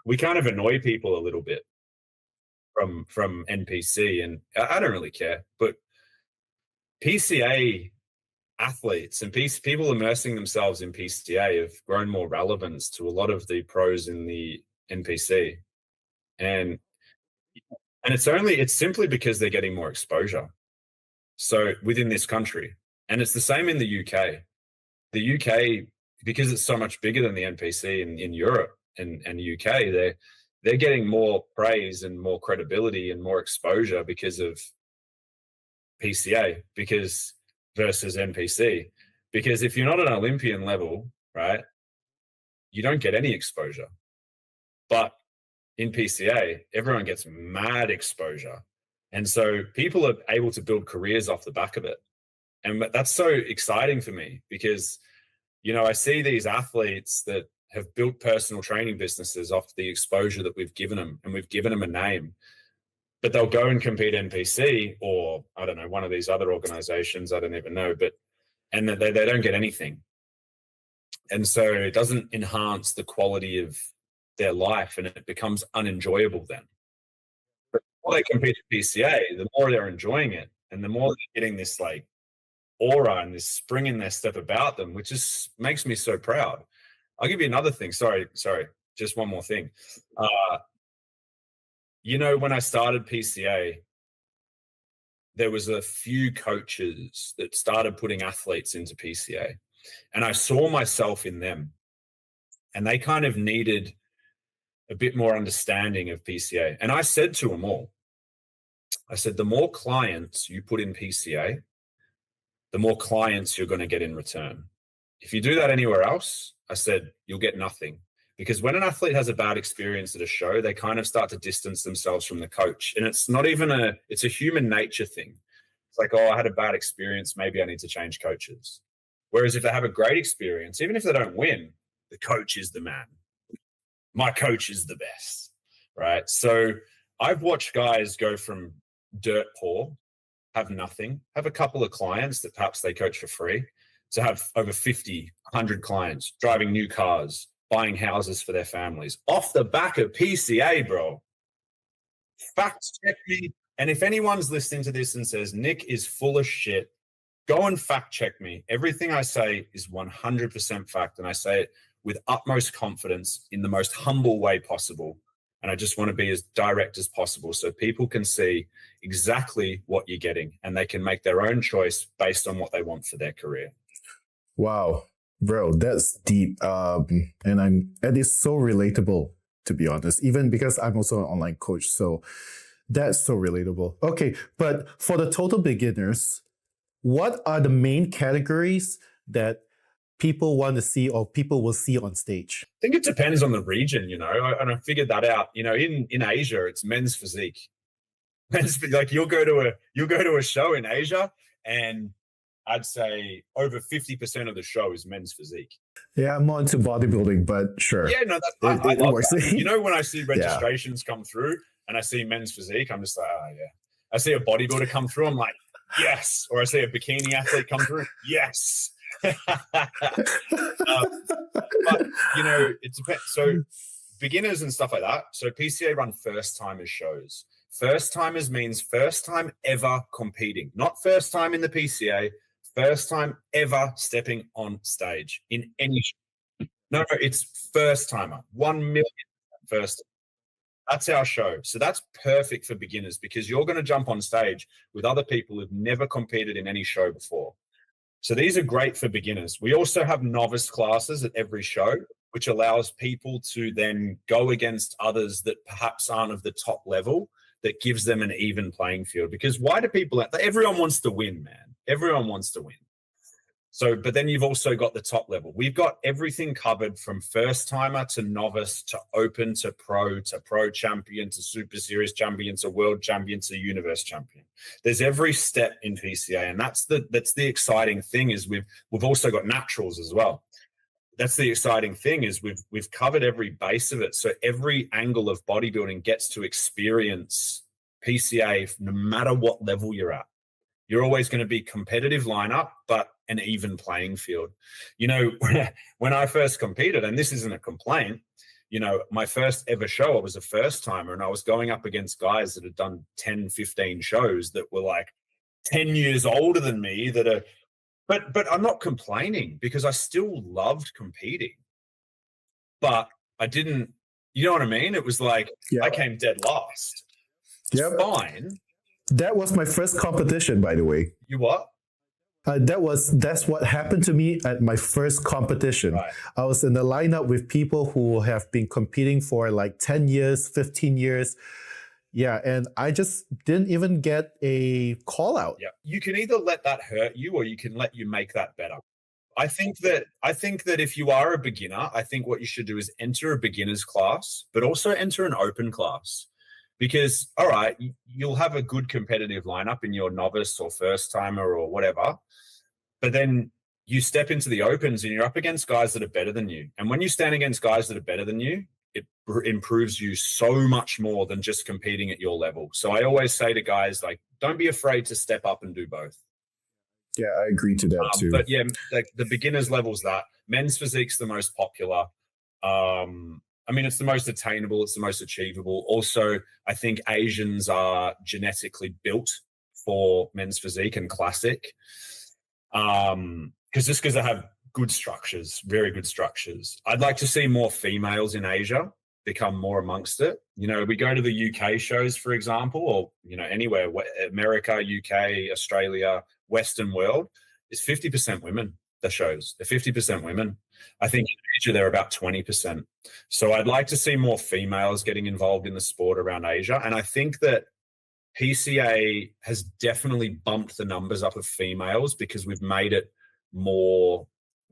we kind of annoy people a little bit from NPC, and I don't really care, but PCA athletes and people immersing themselves in PCA have grown more relevance to a lot of the pros in the NPC. And it's simply because they're getting more exposure. So within this country, and it's the same in the UK. The UK, because it's so much bigger than the NPC in Europe and the UK, they're getting more praise and more credibility and more exposure because of PCA versus NPC. Because if you're not an Olympian level, right, you don't get any exposure. But in PCA, everyone gets mad exposure. And so people are able to build careers off the back of it. And that's so exciting for me because, you know, I see these athletes that have built personal training businesses off the exposure that we've given them, and we've given them a name. But they'll go and compete NPC or, I don't know, one of these other organizations, I don't even know, and they don't get anything. And so it doesn't enhance the quality of their life, and it becomes unenjoyable then. But the more they compete at PCA, the more they're enjoying it, and the more they're getting this like aura and this spring in their step about them, which just makes me so proud. I'll give you another thing. Sorry, just one more thing. You know, when I started PCA, there was a few coaches that started putting athletes into PCA, and I saw myself in them, and they kind of needed a bit more understanding of PCA. And I said to them all, I said, the more clients you put in PCA, the more clients you're going to get in return. If you do that anywhere else, I said, you'll get nothing. Because when an athlete has a bad experience at a show, they kind of start to distance themselves from the coach. And it's not even it's a human nature thing. It's like, oh, I had a bad experience. Maybe I need to change coaches. Whereas if they have a great experience, even if they don't win, the coach is the man. My coach is the best, right? So I've watched guys go from dirt poor, have nothing, have a couple of clients that perhaps they coach for free, to have over 50, 100 clients, driving new cars, buying houses for their families, off the back of PCA, bro. Fact check me. And if anyone's listening to this and says, Nic is full of shit, go and fact check me. Everything I say is 100% fact. And I say it with utmost confidence in the most humble way possible. And I just want to be as direct as possible so people can see exactly what you're getting and they can make their own choice based on what they want for their career. Wow, bro, that's deep. And it's so relatable, to be honest, even because I'm also an online coach. So that's so relatable. Okay, but for the total beginners, what are the main categories that people want to see or people will see on stage? I think it depends on the region, and I figured that out. In Asia, it's men's physique. Like you'll go to a show in Asia, and I'd say over 50% of the show is men's physique. Yeah, I'm more into bodybuilding, but sure. Yeah, no, I love that. When I see registrations come through and I see men's physique, I'm just like, oh yeah. I see a bodybuilder come through, I'm like, yes. Or I see a bikini athlete come through, yes. But it depends. So beginners and stuff like that. So PCA run first timers shows. First timers means first time ever competing, not first time in the PCA, first time ever stepping on stage in any show. No, it's first timer, 1 million first. That's our show. So that's perfect for beginners because you're going to jump on stage with other people who've never competed in any show before. So these are great for beginners. We also have novice classes at every show, which allows people to then go against others that perhaps aren't of the top level, that gives them an even playing field. Because why do everyone wants to win, man. Everyone wants to win. So, but then you've also got the top level. We've got everything covered from first timer to novice to open to pro champion to super series champion to world champion to universe champion. There's every step in PCA, and that's the exciting thing is we've also got naturals as well. That's the exciting thing is we've covered every base of it. So every angle of bodybuilding gets to experience PCA no matter what level you're at. You're always going to be competitive lineup, but an even playing field. When I first competed, and this isn't a complaint, my first ever show, I was a first timer and I was going up against guys that had done 10, 15 shows that were like 10 years older than me but I'm not complaining because I still loved competing, but I didn't, you know what I mean? It was like, I came dead last. It's fine. That was my first competition, by the way. You what? That's what happened to me at my first competition. Right. I was in the lineup with people who have been competing for like 10 years, 15 years. Yeah, and I just didn't even get a call out. Yeah, you can either let that hurt you or you can let you make that better. I think that if you are a beginner, I think what you should do is enter a beginner's class, but also enter an open class. Because, all right, you'll have a good competitive lineup in your novice or first timer or whatever, but then you step into the opens and you're up against guys that are better than you. And when you stand against guys that are better than you, it improves you so much more than just competing at your level. So I always say to guys, like, don't be afraid to step up and do both. Yeah, I agree to that too. But yeah, like the beginner's level's that. Men's physique's the most popular. It's the most attainable. It's the most achievable. Also, I think Asians are genetically built for men's physique and classic. Because they have good structures, very good structures. I'd like to see more females in Asia. become more amongst it. You know, we go to the UK shows, for example, or, you know, anywhere, America, UK, Australia, Western world, it's 50% women, the shows. They're 50% women. I think in Asia, they're about 20%. So I'd like to see more females getting involved in the sport around Asia. And I think that PCA has definitely bumped the numbers up of females because we've made it more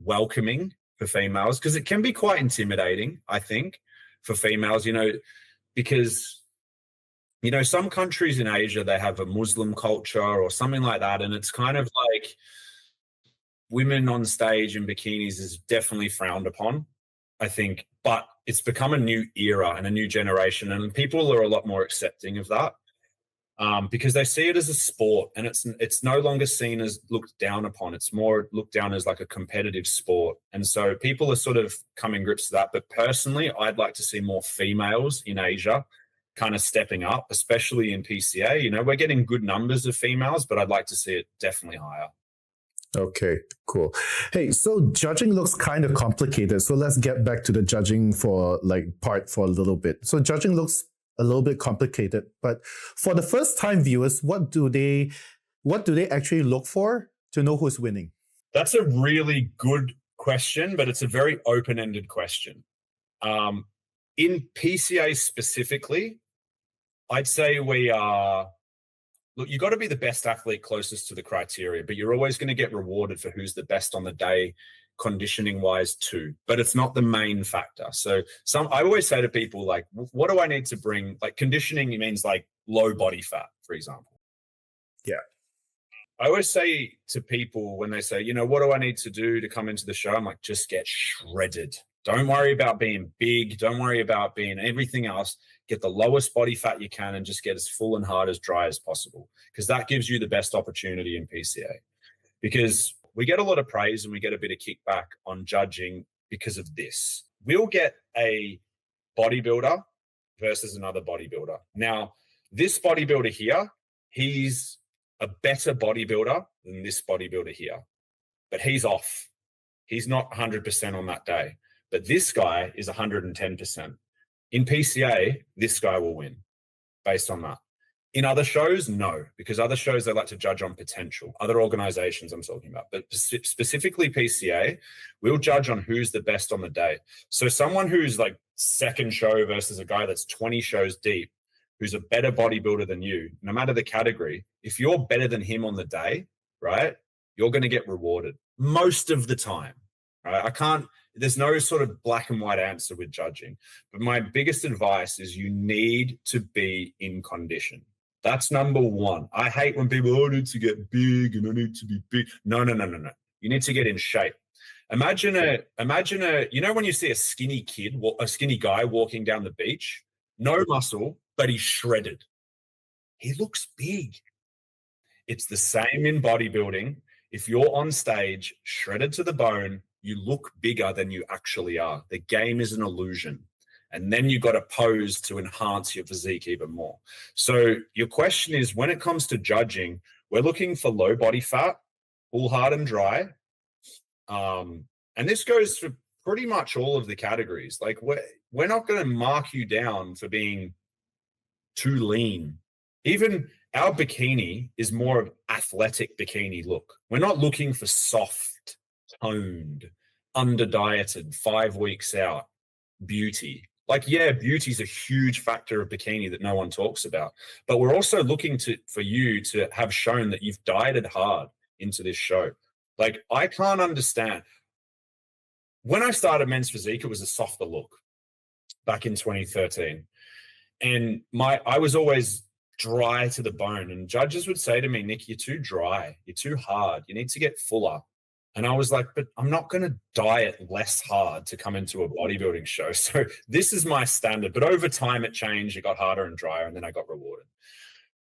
welcoming for females, because it can be quite intimidating, I think, for females, you know, because, you know, some countries in Asia, they have a Muslim culture or something like that. And it's kind of like women on stage in bikinis is definitely frowned upon, I think, but it's become a new era and a new generation, and people are a lot more accepting of that. Because they see it as a sport, and it's no longer seen as looked down upon. It's more looked down as like a competitive sport. And so people are sort of coming grips to that. But personally, I'd like to see more females in Asia kind of stepping up, especially in PCA. You know, we're getting good numbers of females, but I'd like to see it definitely higher. Okay, cool. Hey, so judging looks kind of complicated. So let's get back to the judging for a little bit. So judging looks a little bit complicated, but for the first time viewers, what do they actually look for to know who's winning? That's a really good question, but it's a very open-ended question. In PCA specifically, I'd say look, you got to be the best athlete closest to the criteria, but you're always going to get rewarded for who's the best on the day, conditioning wise too, but it's not the main factor. So I always say to people, like, what do I need to bring? Like, conditioning means like low body fat, for example. Yeah. I always say to people when they say, you know, what do I need to do to come into the show? I'm like, just get shredded. Don't worry about being big. Don't worry about being everything else. Get the lowest body fat you can and just get as full and hard as dry as possible, because that gives you the best opportunity in PCA. Because we get a lot of praise and we get a bit of kickback on judging because of this. We'll get a bodybuilder versus another bodybuilder. Now, this bodybuilder here, he's a better bodybuilder than this bodybuilder here, but he's off. He's not 100% on that day, but this guy is 110%. In PCA, this guy will win based on that. In other shows, no, because other shows, they like to judge on potential. Other organizations I'm talking about, but specifically PCA, we'll judge on who's the best on the day. So someone who's like second show versus a guy that's 20 shows deep, who's a better bodybuilder than you, no matter the category, if you're better than him on the day, right, you're going to get rewarded most of the time. Right? There's no sort of black and white answer with judging, but my biggest advice is you need to be in condition. That's number one. I hate when people, I need to get big and I need to be big. No. You need to get in shape. Imagine you know, when you see a skinny guy walking down the beach, no muscle, but he's shredded. He looks big. It's the same in bodybuilding. If you're on stage, shredded to the bone, you look bigger than you actually are. The game is an illusion. And then you've got to pose to enhance your physique even more. So your question is, when it comes to judging, we're looking for low body fat, full, hard, and dry. And this goes for pretty much all of the categories. Like, we're not going to mark you down for being too lean. Even our bikini is more of athletic bikini look. We're not looking for soft, toned, under-dieted, 5 weeks out beauty. Like, yeah, beauty is a huge factor of bikini that no one talks about. But we're also looking for you to have shown that you've dieted hard into this show. Like, I can't understand. When I started Men's Physique, it was a softer look back in 2013. And I was always dry to the bone. And judges would say to me, Nick, you're too dry. You're too hard. You need to get fuller. And I was like, but I'm not going to diet less hard to come into a bodybuilding show. So this is my standard. But over time it changed. It got harder and drier, and then I got rewarded.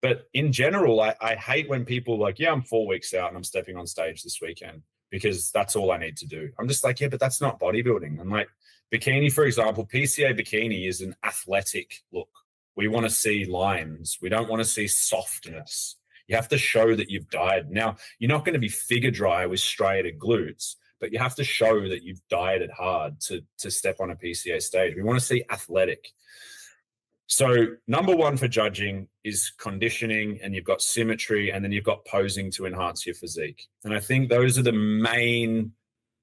But in general, I hate when people are like, yeah, I'm 4 weeks out and I'm stepping on stage this weekend because that's all I need to do. I'm just like, yeah, but that's not bodybuilding. And like bikini, for example, PCA bikini is an athletic look. We want to see lines. We don't want to see softness. You have to show that you've died. Now, you're not going to be figure dry with striated glutes, but you have to show that you've dieted hard to step on a PCA stage. We want to see athletic. So number one for judging is conditioning, and you've got symmetry, and then you've got posing to enhance your physique. And I think those are the main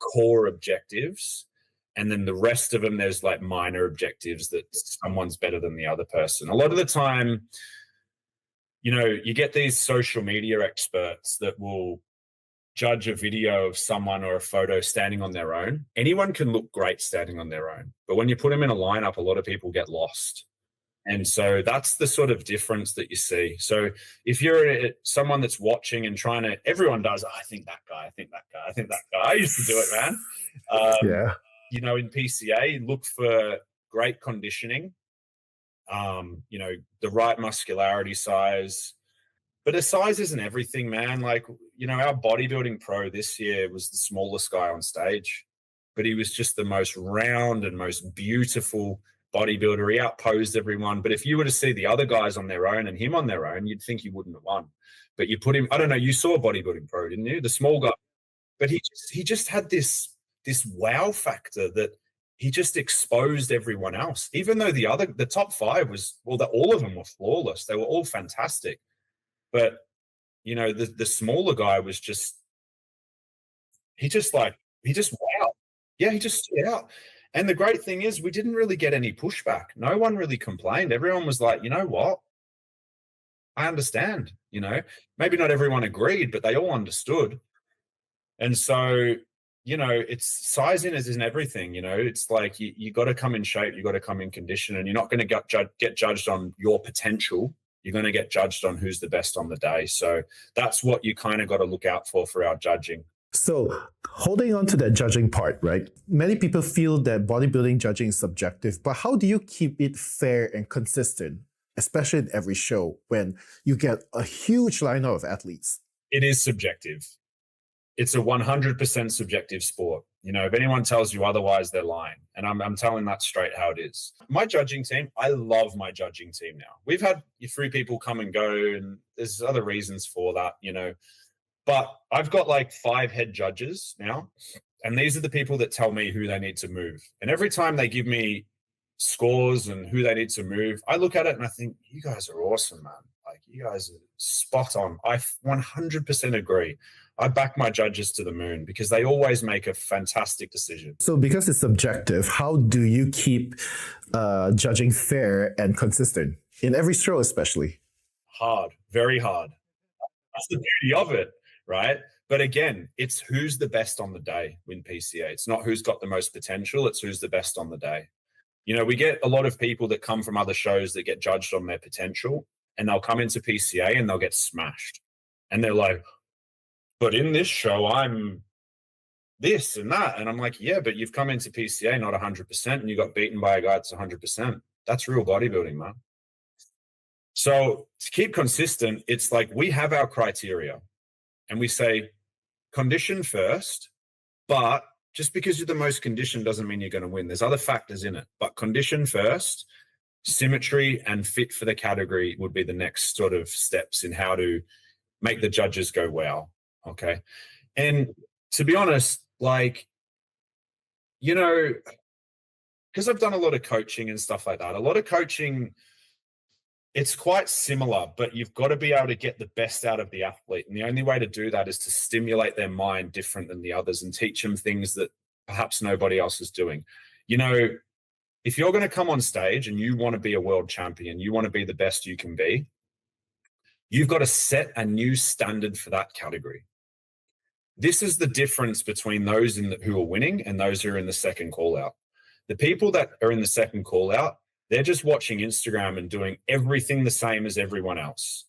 core objectives. And then the rest of them, there's like minor objectives that someone's better than the other person. A lot of the time, you know, you get these social media experts that will judge a video of someone or a photo standing on their own. Anyone can look great standing on their own, but when you put them in a lineup, a lot of people get lost. And so that's the sort of difference that you see. So if you're someone that's watching and trying to, everyone does, I think that guy, I think that guy, I think that guy. I used to do it, man. Yeah. You know, in PCA, look for great conditioning, you know, the right muscularity size. But a size isn't everything, man. Like, you know, our bodybuilding pro this year was the smallest guy on stage, but he was just the most round and most beautiful bodybuilder. He outposed everyone. But if you were to see the other guys on their own and him on their own, you'd think he wouldn't have won. But you put him, I don't know, you saw Bodybuilding Pro, didn't you? The small guy. But he just had this wow factor that he just exposed everyone else. Even though the top five was, well, all of them were flawless. They were all fantastic. But, you know, the smaller guy was just, he just wow. Yeah, he just stood out. And the great thing is we didn't really get any pushback. No one really complained. Everyone was like, you know what? I understand, you know, maybe not everyone agreed, but they all understood. And so, you know, it's sizing isn't everything, you know, it's like you got to come in shape, you got to come in condition, and you're not going to get judged on your potential. You're going to get judged on who's the best on the day. So that's what you kind of got to look out for our judging. So holding on to that judging part, right? Many people feel that bodybuilding judging is subjective, but how do you keep it fair and consistent, especially in every show when you get a huge lineup of athletes? It is subjective. It's a 100% subjective sport. You know, if anyone tells you otherwise, they're lying. And I'm telling that straight how it is. My judging team, I love my judging team now. We've had 3 people come and go, and there's other reasons for that, you know. But I've got like 5 head judges now, and these are the people that tell me who they need to move. And every time they give me scores and who they need to move, I look at it and I think, you guys are awesome, man. Like, you guys are spot on. I 100% agree. I back my judges to the moon because they always make a fantastic decision. So because it's subjective, how do you keep judging fair and consistent in every show, especially? Hard, very hard. That's the beauty of it, right? But again, it's who's the best on the day in PCA. It's not who's got the most potential. It's who's the best on the day. You know, we get a lot of people that come from other shows that get judged on their potential, and they'll come into PCA and they'll get smashed. And they're like, but in this show, I'm this and that. And I'm like, yeah, but you've come into PCA not 100% and you got beaten by a guy that's 100%. That's real bodybuilding, man. So to keep consistent, it's like we have our criteria and we say condition first, but just because you're the most conditioned doesn't mean you're going to win. There's other factors in it, but condition first, symmetry and fit for the category would be the next sort of steps in how to make the judges go, wow. Okay. And to be honest, like, you know, because I've done a lot of coaching and stuff like that, a lot of coaching, it's quite similar, but you've got to be able to get the best out of the athlete. And the only way to do that is to stimulate their mind different than the others and teach them things that perhaps nobody else is doing. You know, if you're going to come on stage and you want to be a world champion, you want to be the best you can be, you've got to set a new standard for that category. This is the difference between those who are winning and those who are in the second call out. The people that are in the second call out, they're just watching Instagram and doing everything the same as everyone else.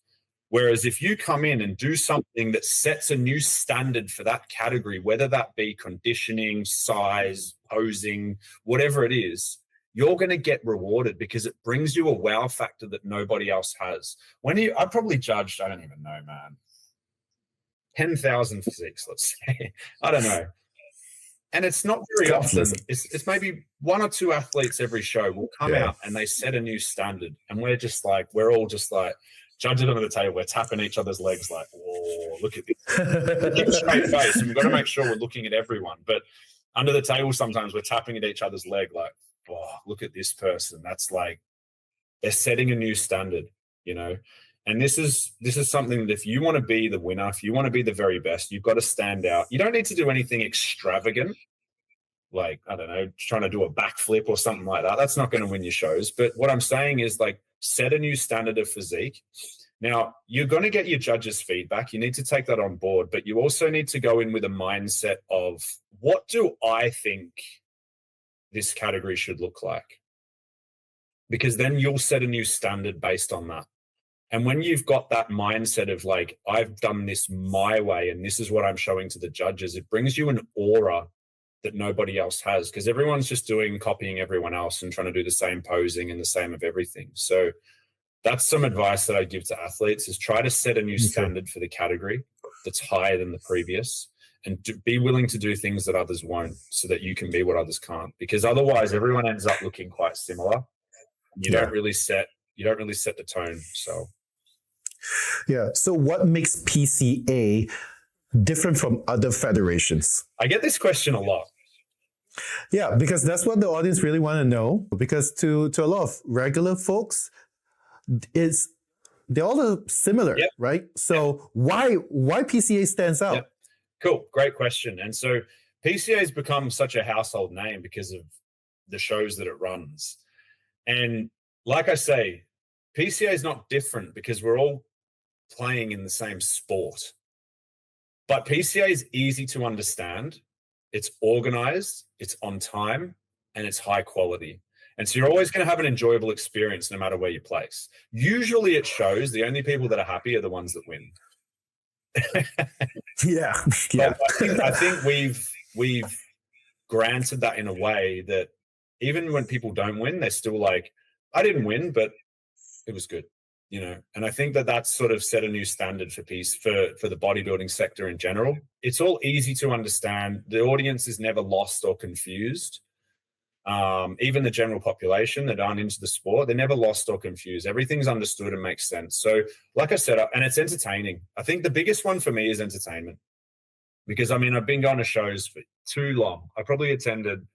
Whereas if you come in and do something that sets a new standard for that category, whether that be conditioning, size, posing, whatever it is, you're going to get rewarded because it brings you a wow factor that nobody else has. I probably judged, I don't even know, man, 10,000 physiques, let's say. I don't know. And it's not very often. It's maybe 1 or 2 athletes every show will come out and they set a new standard. And we're all just like, judges under the table, we're tapping each other's legs like, whoa, look at this. We keep a straight face, and we've got to make sure we're looking at everyone. But under the table, sometimes we're tapping at each other's leg like, oh, look at this person. That's like, they're setting a new standard, you know? And this is something that if you want to be the winner, if you want to be the very best, you've got to stand out. You don't need to do anything extravagant, like, I don't know, trying to do a backflip or something like that. That's not going to win your shows. But what I'm saying is, like, set a new standard of physique. Now, you're going to get your judges' feedback. You need to take that on board, but you also need to go in with a mindset of, what do I think this category should look like? Because then you'll set a new standard based on that. And when you've got that mindset of like, I've done this my way and this is what I'm showing to the judges, it brings you an aura that nobody else has, because everyone's just copying everyone else and trying to do the same posing and the same of everything. So that's some advice that I give to athletes, is try to set a new standard for the category that's higher than the previous, and be willing to do things that others won't, so that you can be what others can't, because otherwise everyone ends up looking quite similar. You don't really set the tone. So yeah. So what makes PCA different from other federations? I get this question a lot. Yeah, because that's what the audience really want to know. Because to a lot of regular folks, they're all similar, right? So why PCA stands out? Cool, great question. And so PCA has become such a household name because of the shows that it runs. And like I say, PCA is not different because we're all playing in the same sport. But PCA is easy to understand. It's organized, it's on time, and it's high quality. And so you're always going to have an enjoyable experience no matter where you place. Usually it shows the only people that are happy are the ones that win. Yeah. I think we've granted that in a way that even when people don't win, they're still like, I didn't win, but it was good, you know? And I think that that's sort of set a new standard for the bodybuilding sector in general. It's all easy to understand. The audience is never lost or confused. Even the general population that aren't into the sport, they're never lost or confused. Everything's understood and makes sense. So like I said, and it's entertaining. I think the biggest one for me is entertainment, because I mean, I've been going to shows for too long. I probably attended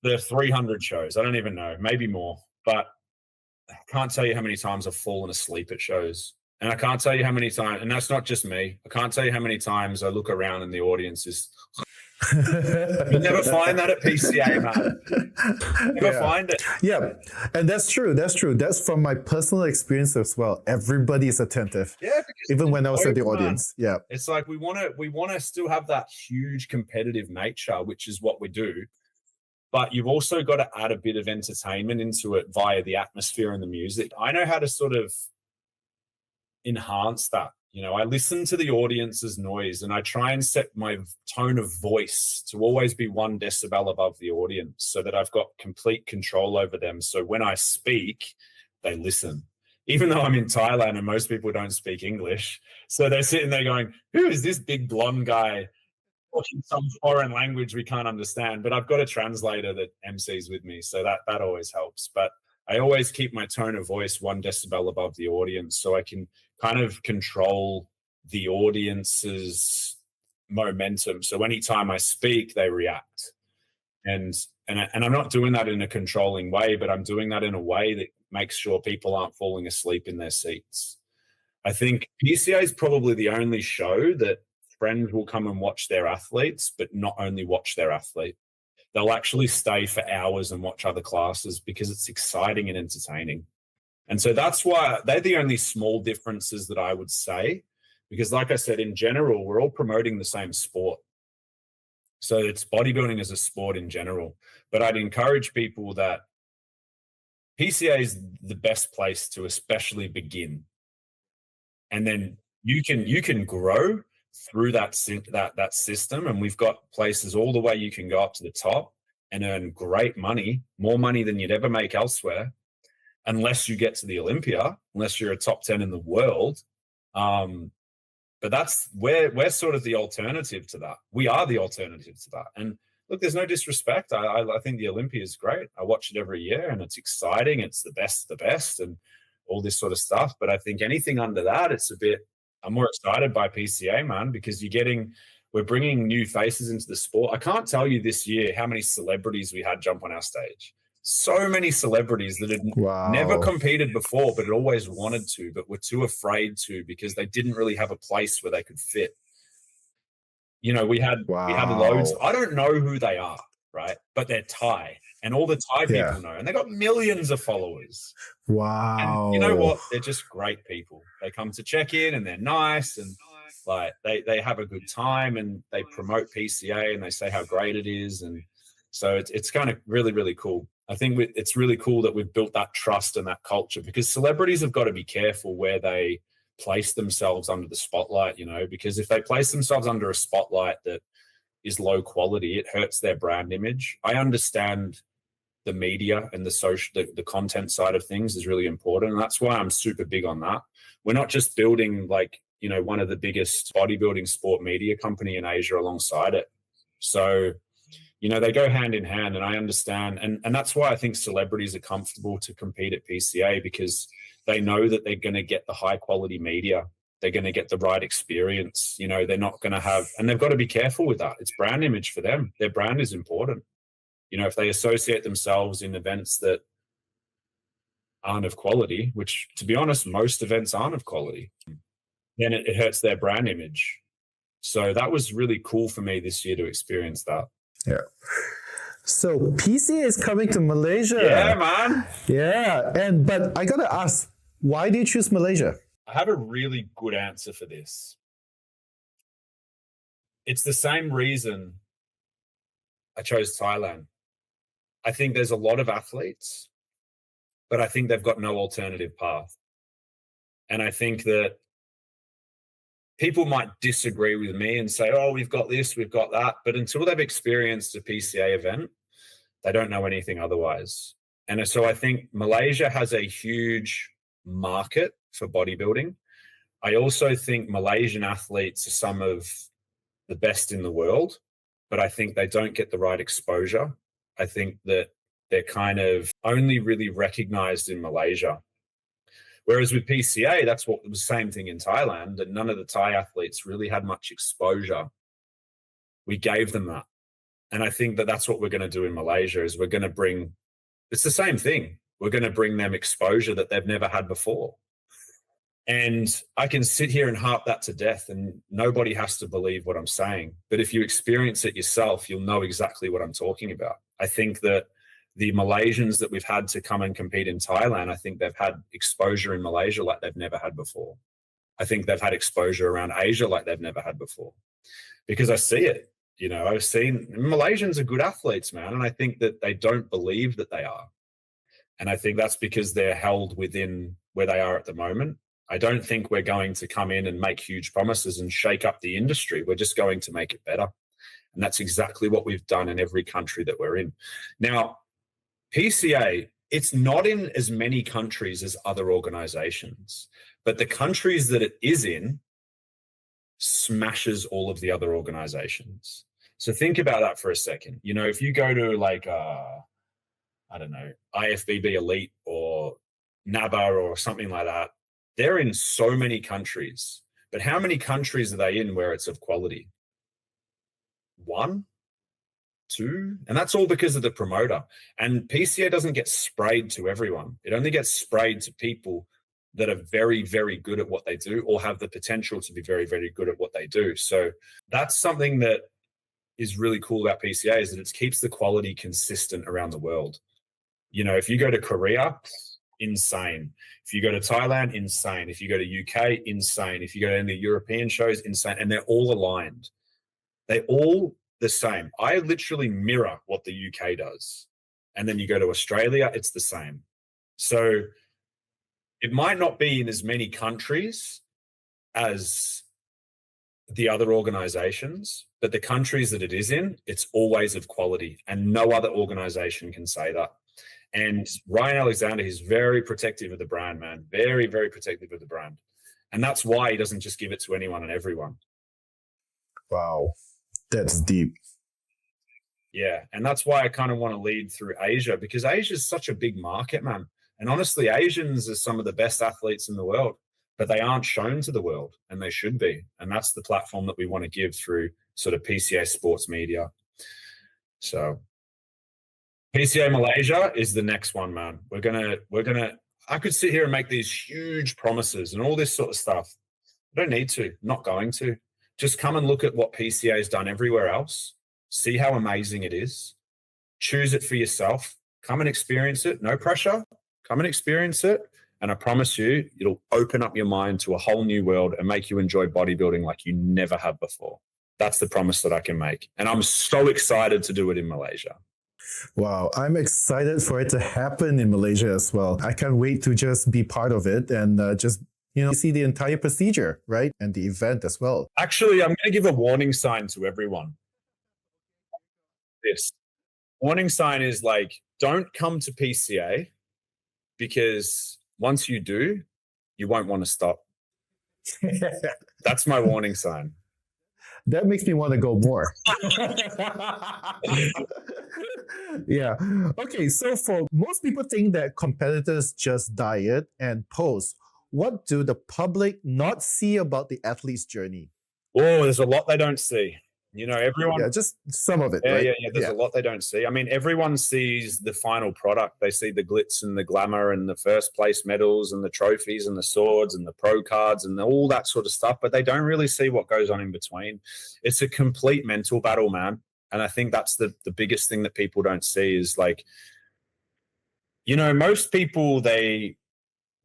the 300 shows. I don't even know, maybe more, but I can't tell you how many times I've fallen asleep at shows. And I can't tell you how many times, and that's not just me, I can't tell you how many times I look around and the audience is you never find that at PCA, man. Never find it. Yeah, and that's true. That's from my personal experience as well. Everybody is attentive. Yeah, even when I was at the audience. Yeah, it's like we want to still have that huge competitive nature, which is what we do. But you've also got to add a bit of entertainment into it via the atmosphere and the music. I know how to sort of enhance that. You know, I listen to the audience's noise and I try and set my tone of voice to always be 1 decibel above the audience, so that I've got complete control over them. So when I speak, they listen. Even though I'm in Thailand and most people don't speak English. So they're sitting there going, who is this big blonde guy talking some foreign language we can't understand? But I've got a translator that MCs with me, so that always helps. But I always keep my tone of voice 1 decibel above the audience, so I can kind of control the audience's momentum. So anytime I speak, they react. And I'm not doing that in a controlling way, but I'm doing that in a way that makes sure people aren't falling asleep in their seats. I think PCA is probably the only show that friends will come and watch their athletes, but not only watch their athlete. They'll actually stay for hours and watch other classes because it's exciting and entertaining. And so that's why they're the only small differences that I would say, because like I said, in general, we're all promoting the same sport. So it's bodybuilding as a sport in general. But I'd encourage people that PCA is the best place to especially begin. And then you can grow through that system. And we've got places all the way you can go up to the top and earn great money, more money than you'd ever make elsewhere, unless you get to the Olympia, unless you're a top 10 in the world. But we're sort of the alternative to that. We are the alternative to that. And look, there's no disrespect. I think the Olympia is great. I watch it every year and it's exciting. It's the best of the best. And all this sort of stuff. But I think anything under that, I'm more excited by PCA, man, because we're bringing new faces into the sport. I can't tell you this year how many celebrities we had jump on our stage. So many celebrities that had never competed before, but had always wanted to, but were too afraid to because they didn't really have a place where they could fit. You know, we had loads. I don't know who they are, right? But they're Thai, and all the Thai people know, and they got millions of followers. Wow. And you know what? They're just great people. They come to check in, and they're nice, and like they have a good time, and they promote PCA, and they say how great it is, and so it's kind of really, really cool. I think it's really cool that we've built that trust and that culture, because celebrities have got to be careful where they place themselves under the spotlight, you know, because if they place themselves under a spotlight that is low quality, it hurts their brand image. I understand the media and the content side of things is really important. And that's why I'm super big on that. We're not just building like, you know, one of the biggest bodybuilding sport media company in Asia alongside it. So, you know, they go hand in hand, and I understand. And that's why I think celebrities are comfortable to compete at PCA, because they know that they're going to get the high quality media. They're going to get the right experience. You know, they're not going to have, and they've got to be careful with that. It's brand image for them. Their brand is important. You know, if they associate themselves in events that aren't of quality, which to be honest, most events aren't of quality, then it hurts their brand image. So that was really cool for me this year to experience that. Yeah. So PCA is coming to Malaysia. Yeah, man. Yeah. But I got to ask, why do you choose Malaysia? I have a really good answer for this. It's the same reason I chose Thailand. I think there's a lot of athletes, but I think they've got no alternative path. And I think that people might disagree with me and say, oh, we've got this, we've got that. But until they've experienced a PCA event, they don't know anything otherwise. And so I think Malaysia has a huge market for bodybuilding. I also think Malaysian athletes are some of the best in the world, but I think they don't get the right exposure. I think that they're kind of only really recognized in Malaysia. Whereas with PCA, that's what the same thing in Thailand, and none of the Thai athletes really had much exposure. We gave them that. And I think that that's what we're going to do in Malaysia, is we're going to bring, it's the same thing. We're going to bring them exposure that they've never had before. And I can sit here and harp that to death, and nobody has to believe what I'm saying. But if you experience it yourself, you'll know exactly what I'm talking about. I think that the Malaysians that we've had to come and compete in Thailand, I think they've had exposure in Malaysia like they've never had before. I think they've had exposure around Asia like they've never had before, because I see it. You know, I've seen Malaysians are good athletes, man. And I think that they don't believe that they are. And I think that's because they're held within where they are at the moment. I don't think we're going to come in and make huge promises and shake up the industry. We're just going to make it better. And that's exactly what we've done in every country that we're in. Now, PCA, it's not in as many countries as other organizations, but the countries that it is in smashes all of the other organizations. So think about that for a second. You know, if you go to like, I don't know, IFBB Elite or NABA or something like that, they're in so many countries. But how many countries are they in where it's of quality? 1? 2? And that's all because of the promoter. And PCA doesn't get sprayed to everyone. It only gets sprayed to people that are very, very good at what they do, or have the potential to be very, very good at what they do. So that's something that is really cool about PCA, is that it keeps the quality consistent around the world. You know, if you go to Korea, insane. If you go to Thailand, insane. If you go to UK, insane. If you go to any European shows, insane. And they're all aligned. They're all the same. I literally mirror what the UK does. And then you go to Australia, it's the same. So it might not be in as many countries as the other organizations, but the countries that it is in, it's always of quality, and no other organization can say that. And Ryan Alexander, he's very protective of the brand, man. Very, very protective of the brand. And that's why he doesn't just give it to anyone and everyone. Wow. That's deep. Yeah. And that's why I kind of want to lead through Asia, because Asia is such a big market, man. And honestly, Asians are some of the best athletes in the world, but they aren't shown to the world, and they should be. And that's the platform that we want to give through sort of PCA sports media. So PCA Malaysia is the next one, man. We're gonna I could sit here and make these huge promises and all this sort of stuff. I don't need to, not going to. Just come and look at what PCA has done everywhere else. See how amazing it is. Choose it for yourself. Come and experience it. No pressure. Come and experience it. And I promise you, it'll open up your mind to a whole new world and make you enjoy bodybuilding like you never have before. That's the promise that I can make. And I'm so excited to do it in Malaysia. Wow, I'm excited for it to happen in Malaysia as well. I can't wait to just be part of it and just see the entire procedure, right? And the event as well. Actually, I'm going to give a warning sign to everyone. This warning sign is like, don't come to PCA, because once you do, you won't want to stop. That's my warning sign. That makes me want to go more. Yeah. Okay. So for most people think that competitors just diet and pose. What do the public not see about the athlete's journey? Oh, there's a lot they don't see. Everyone. Yeah, just some of it, yeah, right? Yeah. There's a lot they don't see. I mean, everyone sees the final product. They see the glitz and the glamour and the first place medals and the trophies and the swords and the pro cards and all that sort of stuff, but they don't really see what goes on in between. It's a complete mental battle, man. And I think that's the biggest thing that people don't see is like, most people, they're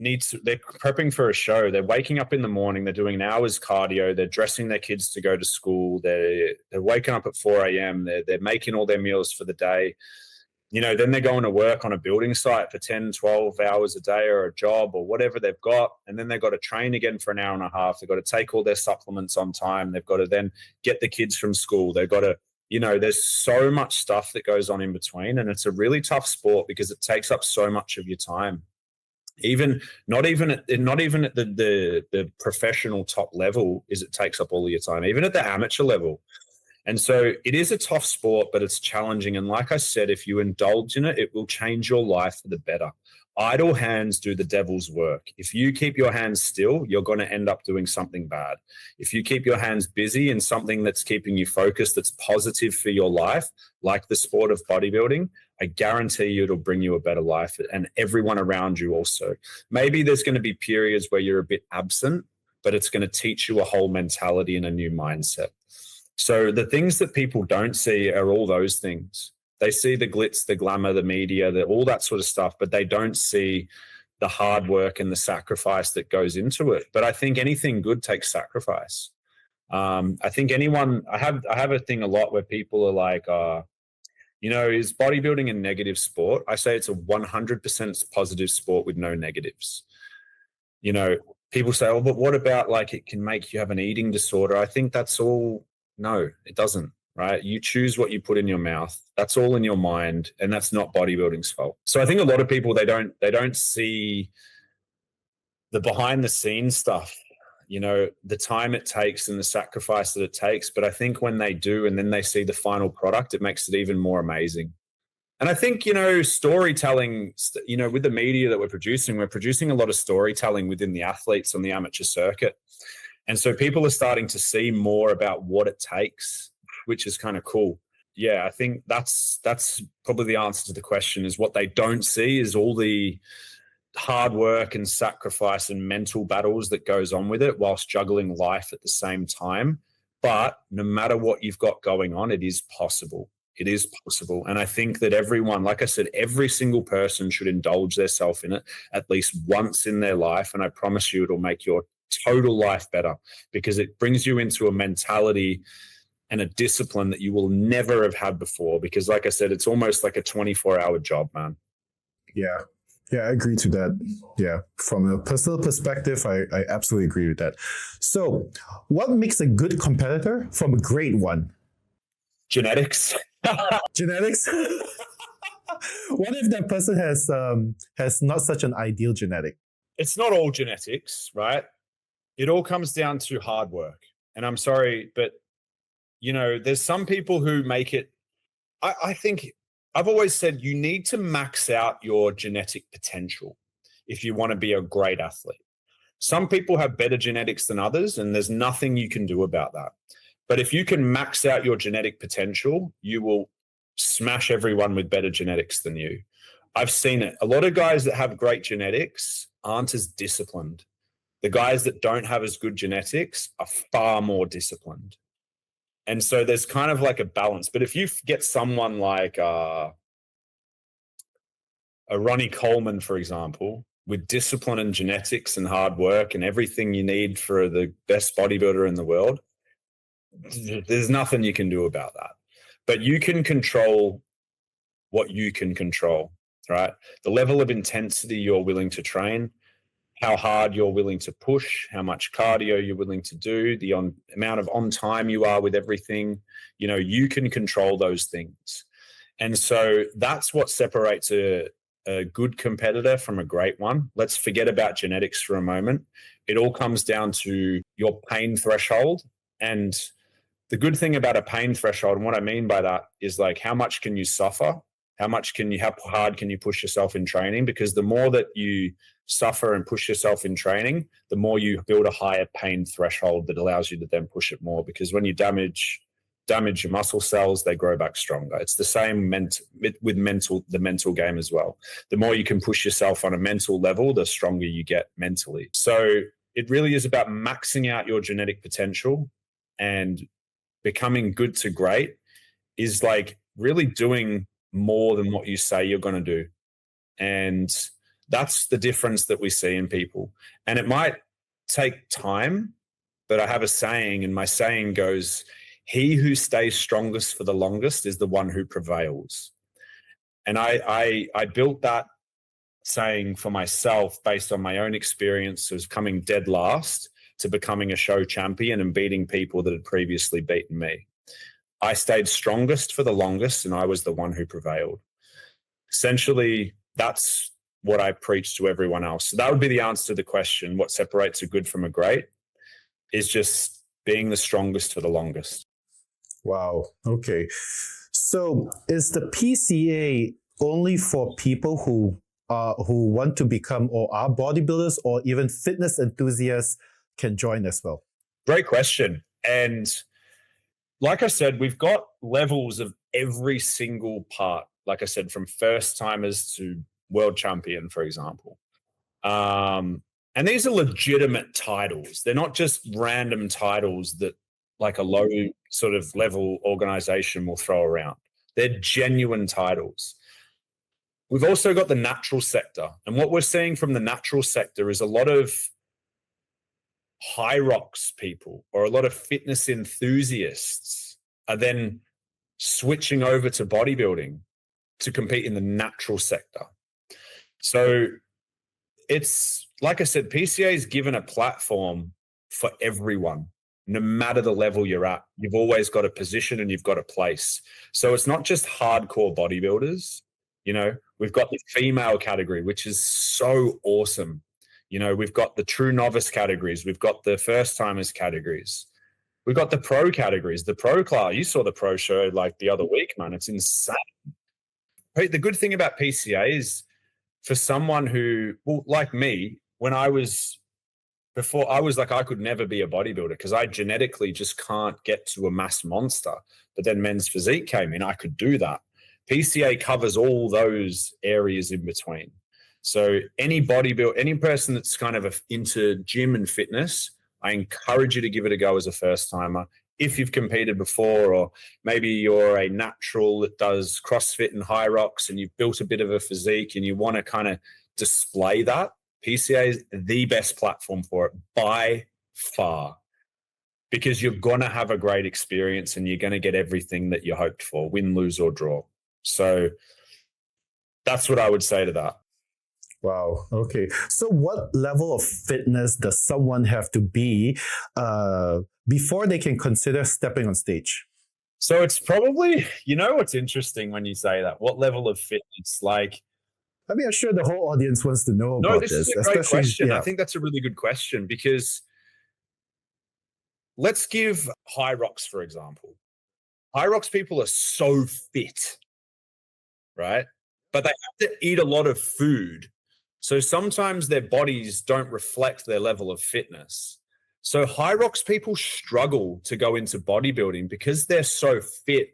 prepping for a show. They're waking up in the morning. They're doing an hour's cardio. They're dressing their kids to go to school. They're waking up at 4 a.m. They're making all their meals for the day. Then they're going to work on a building site for 10, 12 hours a day or a job or whatever they've got. And then they've got to train again for an hour and a half. They've got to take all their supplements on time. They've got to then get the kids from school. They've got to, there's so much stuff that goes on in between. And it's a really tough sport because it takes up so much of your time. Not even at the professional top level is it takes up all of your time, even at the amateur level. And so it is a tough sport, but it's challenging. And like I said, if you indulge in it, it will change your life for the better. Idle hands do the devil's work. If you keep your hands still, you're going to end up doing something bad. If you keep your hands busy in something that's keeping you focused, that's positive for your life, like the sport of bodybuilding, I guarantee you it'll bring you a better life and everyone around you also. Maybe there's going to be periods where you're a bit absent, but it's going to teach you a whole mentality and a new mindset. So the things that people don't see are all those things. They see the glitz, the glamour, the media, all that sort of stuff, but they don't see the hard work and the sacrifice that goes into it. But I think anything good takes sacrifice. I think I have a thing a lot where people are like, is bodybuilding a negative sport? I say it's a 100% positive sport with no negatives. People say, oh, but what about like it can make you have an eating disorder? I think that's all. No, it doesn't, right? You choose what you put in your mouth. That's all in your mind, and that's not bodybuilding's fault. So I think a lot of people, they don't see the behind the scenes stuff, the time it takes and the sacrifice that it takes. But I think when they do and then they see the final product, it makes it even more amazing. And I think, storytelling, with the media that we're producing a lot of storytelling within the athletes on the amateur circuit. And so people are starting to see more about what it takes, which is kind of cool. Yeah, I think that's probably the answer to the question, is what they don't see is all the hard work and sacrifice and mental battles that goes on with it whilst juggling life at the same time. But no matter what you've got going on, it is possible. It is possible. And I think that everyone, like I said, every single person should indulge themselves in it at least once in their life. And I promise you it'll make your total life better, because it brings you into a mentality and a discipline that you will never have had before. Because like I said, it's almost like a 24-hour job, man. Yeah, I agree to that. Yeah, from a personal perspective, I absolutely agree with that. So what makes a good competitor from a great one? Genetics. Genetics? What if that person has not such an ideal genetic? It's not all genetics, right? It all comes down to hard work. And I'm sorry, but, there's some people who make it. I think I've always said you need to max out your genetic potential. if you want to be a great athlete. Some people have better genetics than others, and there's nothing you can do about that. But if you can max out your genetic potential, you will smash everyone with better genetics than you. I've seen it. A lot of guys that have great genetics aren't as disciplined. The guys that don't have as good genetics are far more disciplined. And so there's kind of like a balance. But if you get someone like a Ronnie Coleman, for example, with discipline and genetics and hard work and everything you need for the best bodybuilder in the world, there's nothing you can do about that. But you can control what you can control, right? The level of intensity you're willing to train, how hard you're willing to push, how much cardio you're willing to do, the amount of on time you are with everything, you can control those things. And so that's what separates a good competitor from a great one. Let's forget about genetics for a moment. It all comes down to your pain threshold. And the good thing about a pain threshold, and what I mean by that is like, how much can you suffer? How hard can you push yourself in training? Because the more that you suffer and push yourself in training, the more you build a higher pain threshold that allows you to then push it more. Because when you damage your muscle cells, they grow back stronger. It's the same with the mental game as well. The more you can push yourself on a mental level, the stronger you get mentally. So it really is about maxing out your genetic potential, and becoming good to great is like really doing more than what you say you're going to do. And that's the difference that we see in people. And it might take time, but I have a saying, and my saying goes, he who stays strongest for the longest is the one who prevails. And I built that saying for myself based on my own experience of coming dead last to becoming a show champion and beating people that had previously beaten me. I stayed strongest for the longest, and I was the one who prevailed. Essentially, that's what I preach to everyone else. So that would be the answer to the question, what separates a good from a great, is just being the strongest for the longest. Wow. Okay. So is the PCA only for people who want to become or are bodybuilders, or even fitness enthusiasts can join as well? Great question. And like I said, we've got levels of every single part. Like I said, from first timers to world champion, for example. And these are legitimate titles. They're not just random titles that like a low sort of level organization will throw around. They're genuine titles. We've also got the natural sector. And what we're seeing from the natural sector is a lot of high rocks people or a lot of fitness enthusiasts are then switching over to bodybuilding to compete in the natural sector. So it's, like I said, PCA is given a platform for everyone, no matter the level you're at. You've always got a position and you've got a place. So it's not just hardcore bodybuilders. We've got the female category, which is so awesome. We've got the true novice categories. We've got the first timers categories. We've got the pro categories, the pro class. You saw the pro show like the other week, man. It's insane. The good thing about PCA is for someone who, well, like me, when I was like, I could never be a bodybuilder because I genetically just can't get to a mass monster. But then Men's Physique came in, I could do that. PCA covers all those areas in between. So any person that's kind of into gym and fitness, I encourage you to give it a go as a first timer. If you've competed before, or maybe you're a natural that does CrossFit and high rocks and you've built a bit of a physique and you want to kind of display that, PCA is the best platform for it by far, because you're going to have a great experience and you're going to get everything that you hoped for, win, lose, or draw. So that's what I would say to that. Wow. Okay. So what level of fitness does someone have to be before they can consider stepping on stage? So it's probably, what's interesting when you say that, what level of fitness? Like, I mean, I'm sure the whole audience wants to know about this. No, this is a great question. Yeah. I think that's a really good question, because let's give high rocks, for example. High rocks people are so fit, right? But they have to eat a lot of food So sometimes their bodies don't reflect their level of fitness. So high rocks people struggle to go into bodybuilding because they're so fit,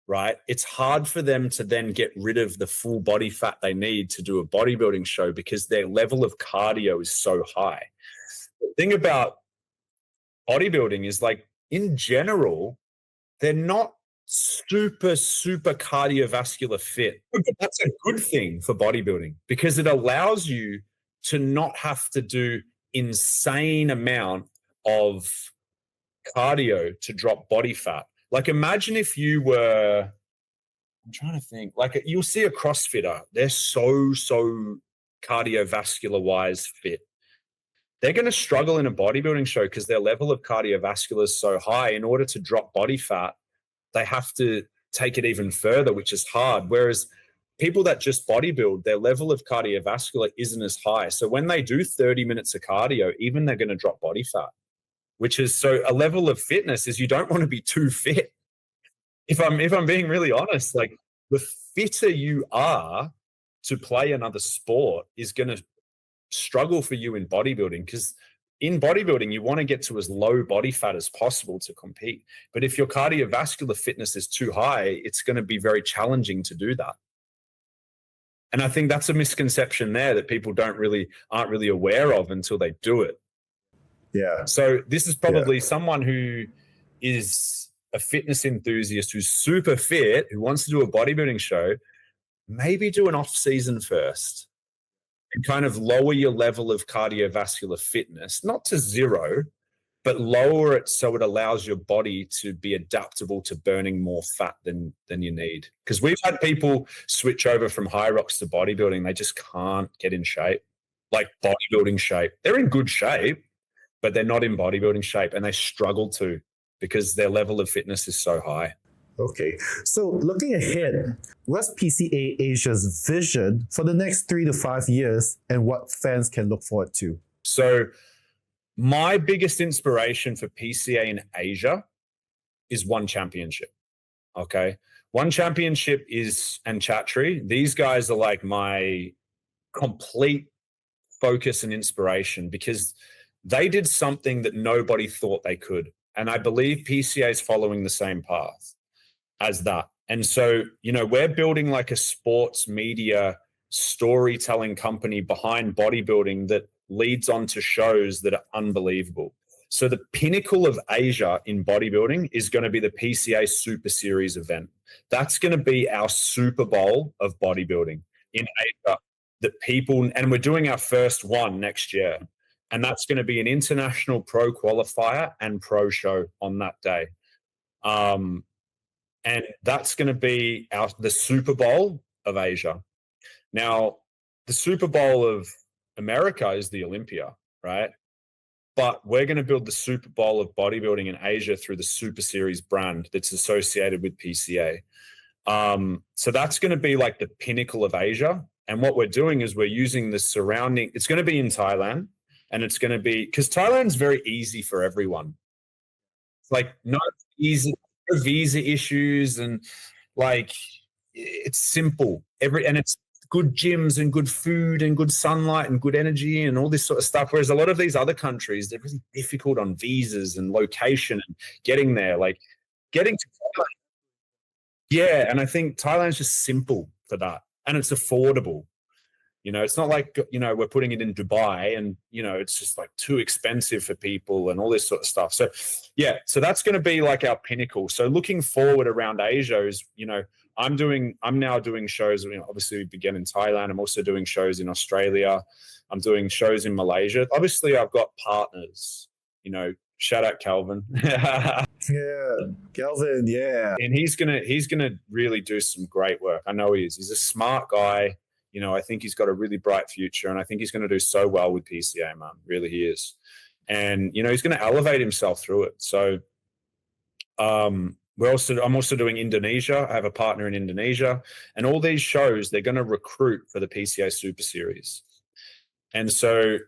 right? It's hard for them to then get rid of the full body fat they need to do a bodybuilding show because their level of cardio is so high. The thing about bodybuilding is, like, in general, they're not super cardiovascular fit. That's a good thing for bodybuilding because it allows you to not have to do insane amount of cardio to drop body fat. Like, imagine if you were, I'm trying to think, like, you'll see a CrossFitter, they're so cardiovascular wise fit. They're going to struggle in a bodybuilding show because their level of cardiovascular is so high. In order to drop body fat, they have to take it even further, which is hard. Whereas people that just bodybuild, their level of cardiovascular isn't as high. So when they do 30 minutes of cardio, even they're going to drop body fat, which is, so a level of fitness is, you don't want to be too fit. If I'm being really honest, like, the fitter you are to play another sport is going to struggle for you in bodybuilding, because in bodybuilding you want to get to as low body fat as possible to compete. But if your cardiovascular fitness is too high, it's going to be very challenging to do that. And I think that's a misconception there that people aren't really aware of until they do it. Yeah. So this is probably someone who is a fitness enthusiast who's super fit, who wants to do a bodybuilding show. Maybe do an off season first and kind of lower your level of cardiovascular fitness, not to zero, but lower it so it allows your body to be adaptable to burning more fat than you need. Because we've had people switch over from high rocks to bodybuilding. They just can't get in shape, like bodybuilding shape. They're in good shape, but they're not in bodybuilding shape, and they struggle to because their level of fitness is so high. Okay, so looking ahead, what's PCA Asia's vision for the next 3 to 5 years and what fans can look forward to? So my biggest inspiration for PCA in Asia is One Championship, okay? One Championship and Chatri. These guys are like my complete focus and inspiration because they did something that nobody thought they could. And I believe PCA is following the same path as that. And so, we're building like a sports media storytelling company behind bodybuilding that leads on to shows that are unbelievable. So the pinnacle of Asia in bodybuilding is going to be the PCA Super Series event. That's going to be our Super Bowl of bodybuilding in Asia that people, and we're doing our first one next year. And that's going to be an international pro qualifier and pro show on that day. And that's going to be the Super Bowl of Asia. Now, the Super Bowl of America is the Olympia, right? But we're going to build the Super Bowl of bodybuilding in Asia through the Super Series brand that's associated with PCA. So that's going to be like the pinnacle of Asia. And what we're doing is we're using the surrounding, it's going to be in Thailand, and it's going to be, because Thailand's very easy for everyone. It's like no visa issues, and like it's simple. And it's good gyms and good food and good sunlight and good energy and all this sort of stuff. Whereas a lot of these other countries, they're really difficult on visas and location and getting there. Like getting to Thailand. Yeah, and I think Thailand's just simple for that, and it's affordable. It's not like, we're putting it in Dubai and, it's just like too expensive for people and all this sort of stuff. So, yeah, so that's going to be like our pinnacle. So looking forward around Asia is, I'm now doing shows, obviously we began in Thailand. I'm also doing shows in Australia. I'm doing shows in Malaysia. Obviously I've got partners, shout out Calvin. Yeah, Calvin, yeah. And he's gonna really do some great work. I know he is. He's a smart guy. I think he's got a really bright future, and I think he's going to do so well with PCA, man. Really, he is. And, he's going to elevate himself through it. So I'm also doing Indonesia. I have a partner in Indonesia. And all these shows, they're going to recruit for the PCA Super Series. And so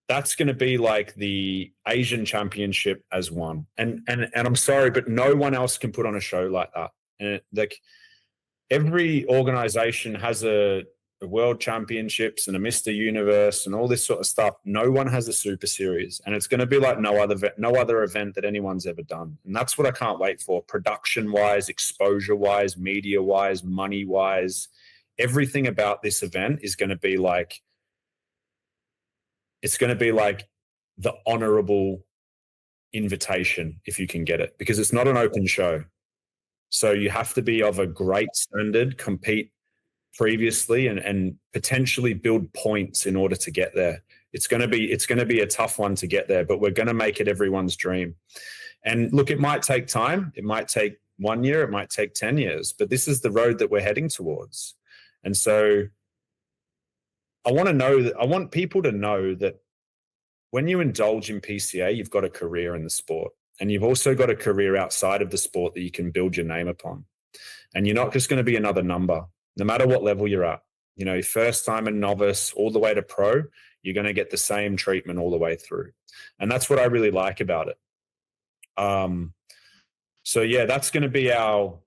that's going to be like the Asian Championship as one. And I'm sorry, but no one else can put on a show like that. And every organization has a world championships and a Mr. Universe and all this sort of stuff. No one has a super series, and it's going to be like no other event that anyone's ever done. And that's what I can't wait for. Production wise, exposure wise, media wise, money wise, everything about this event is going to be like, it's going to be like the honorable invitation if you can get it, because it's not an open show. So you have to be of a great standard, compete previously, and potentially build points in order to get there. It's going to be a tough one to get there, but we're going to make it everyone's dream. And look, it might take time. It might take 1 year. It might take 10 years, but this is the road that we're heading towards. And so I want people to know that when you indulge in PCA, you've got a career in the sport, and you've also got a career outside of the sport that you can build your name upon. And you're not just going to be another number, no matter what level you're at. You know, first time and novice all the way to pro, you're going to get the same treatment all the way through. And that's what I really like about it. So yeah, that's going to be our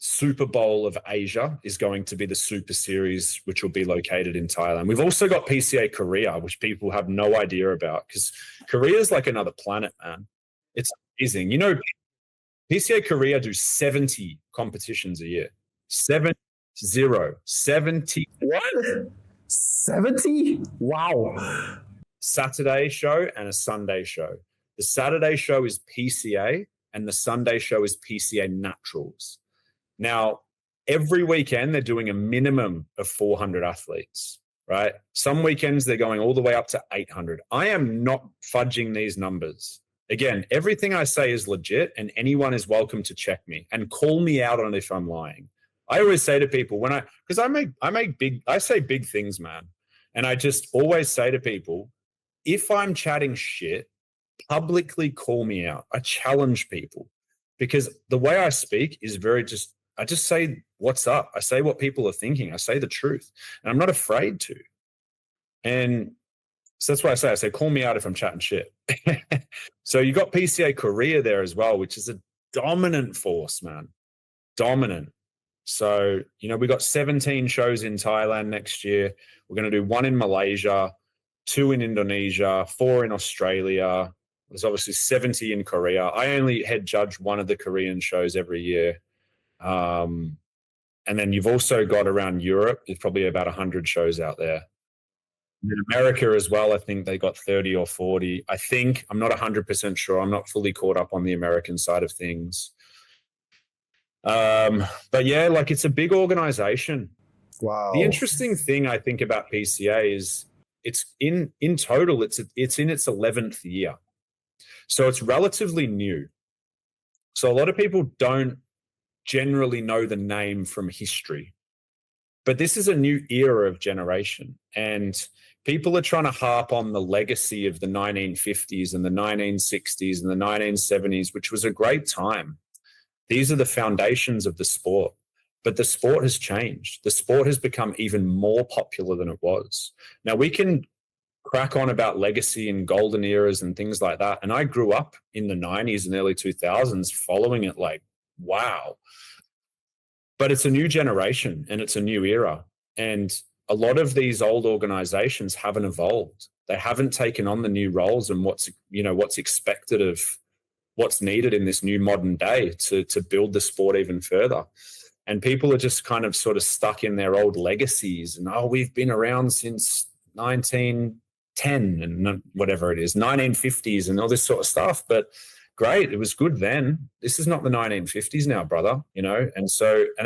Super Bowl of Asia, is going to be the Super Series, which will be located in Thailand. We've also got PCA Korea, which people have no idea about, because Korea is like another planet, man. It's amazing. You know, PCA Korea do 70 competitions a year. 70. What? 70? Wow. Saturday show and a Sunday show. The Saturday show is PCA and the Sunday show is PCA Naturals. Now, every weekend they're doing a minimum of 400 athletes, right? Some weekends they're going all the way up to 800. I am not fudging these numbers. Again, everything I say is legit, and anyone is welcome to check me and call me out on it if I'm lying. I always say to people because I say big things, man. And I just always say to people, if I'm chatting shit, publicly call me out. I challenge people, because the way I speak is I just say what's up. I say what people are thinking. I say the truth, and I'm not afraid to. And so that's why I say, call me out if I'm chatting shit. So you got PCA Korea there as well, which is a dominant force, man. Dominant. So, you know, we got 17 shows in Thailand next year. We're going to do 1 in Malaysia, 2 in Indonesia, 4 in Australia. There's obviously 70 in Korea. I only head judge 1 of the Korean shows every year. And then you've also got around Europe, there's probably about 100 shows out there. In America as well, I think they got 30 or 40. I think, I'm not 100% sure. I'm not fully caught up on the American side of things. But yeah, like, it's a big organization. Wow. The interesting thing I think about PCA is it's in total, it's in its 11th year. So it's relatively new. So a lot of people don't generally know the name from history, but this is a new era of generation, and people are trying to harp on the legacy of the 1950s and the 1960s and the 1970s, which was a great time. These are the foundations of the sport, but the sport has changed. The sport has become even more popular than it was. Now, we can crack on about legacy and golden eras and things like that, and I grew up in the 90s and early 2000s following it like, wow. But it's a new generation and it's a new era. And a lot of these old organizations haven't evolved. They haven't taken on the new roles and what's expected of what's needed in this new modern day to build the sport even further. And people are just kind of sort of stuck in their old legacies and, we've been around since 1910 and whatever it is, 1950s and all this sort of stuff. But great, it was good then. This is not the 1950s now, brother, you know? And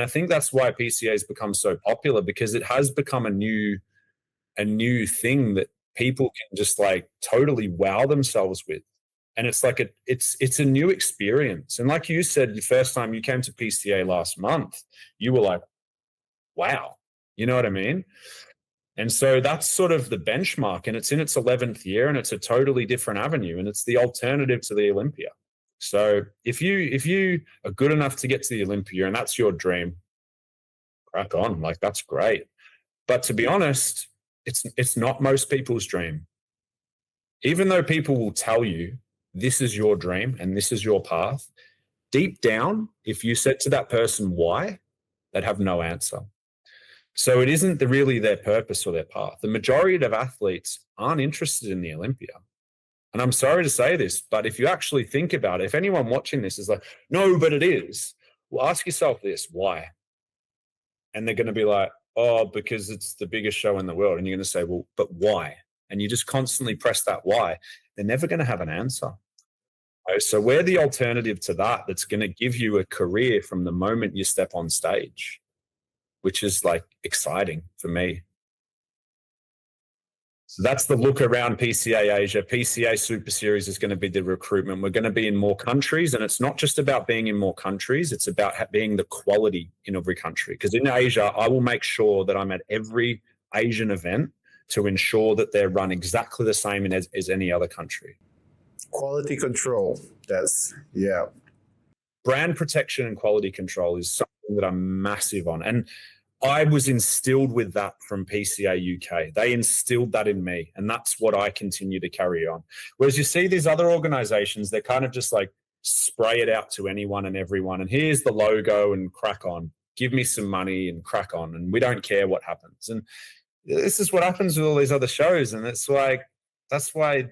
I think that's why PCA has become so popular, because it has become a new thing that people can just like totally wow themselves with. And it's like it's a new experience. And like you said, the first time you came to PCA last month, you were like, wow, you know what I mean? And so that's sort of the benchmark, and it's in its 11th year, and it's a totally different avenue, and it's the alternative to the Olympia. So if you are good enough to get to the Olympia and that's your dream, crack on, like that's great. But to be honest, it's not most people's dream. Even though people will tell you this is your dream and this is your path, deep down, if you said to that person why, they'd have no answer. So it isn't really their purpose or their path. The majority of athletes aren't interested in the Olympia. And I'm sorry to say this, but if you actually think about it, if anyone watching this is like, no, but it is, well, ask yourself this, why? And they're going to be like, oh, because it's the biggest show in the world. And you're going to say, well, but why? And you just constantly press that why. They're never going to have an answer. So we're the alternative to that that's going to give you a career from the moment you step on stage, which is like exciting for me. So that's the look around PCA Asia. PCA Super Series is going to be the recruitment. We're going to be in more countries, and it's not just about being in more countries. It's about being the quality in every country. Because in Asia, I will make sure that I'm at every Asian event to ensure that they're run exactly the same as any other country. Quality control. Yeah. Brand protection and quality control is something that I'm massive on. And I was instilled with that from PCA UK. They instilled that in me, and that's what I continue to carry on. Whereas you see these other organizations, they're kind of just like spray it out to anyone and everyone. And here's the logo and crack on. Give me some money and crack on. And we don't care what happens. And this is what happens with all these other shows. And it's like, that's why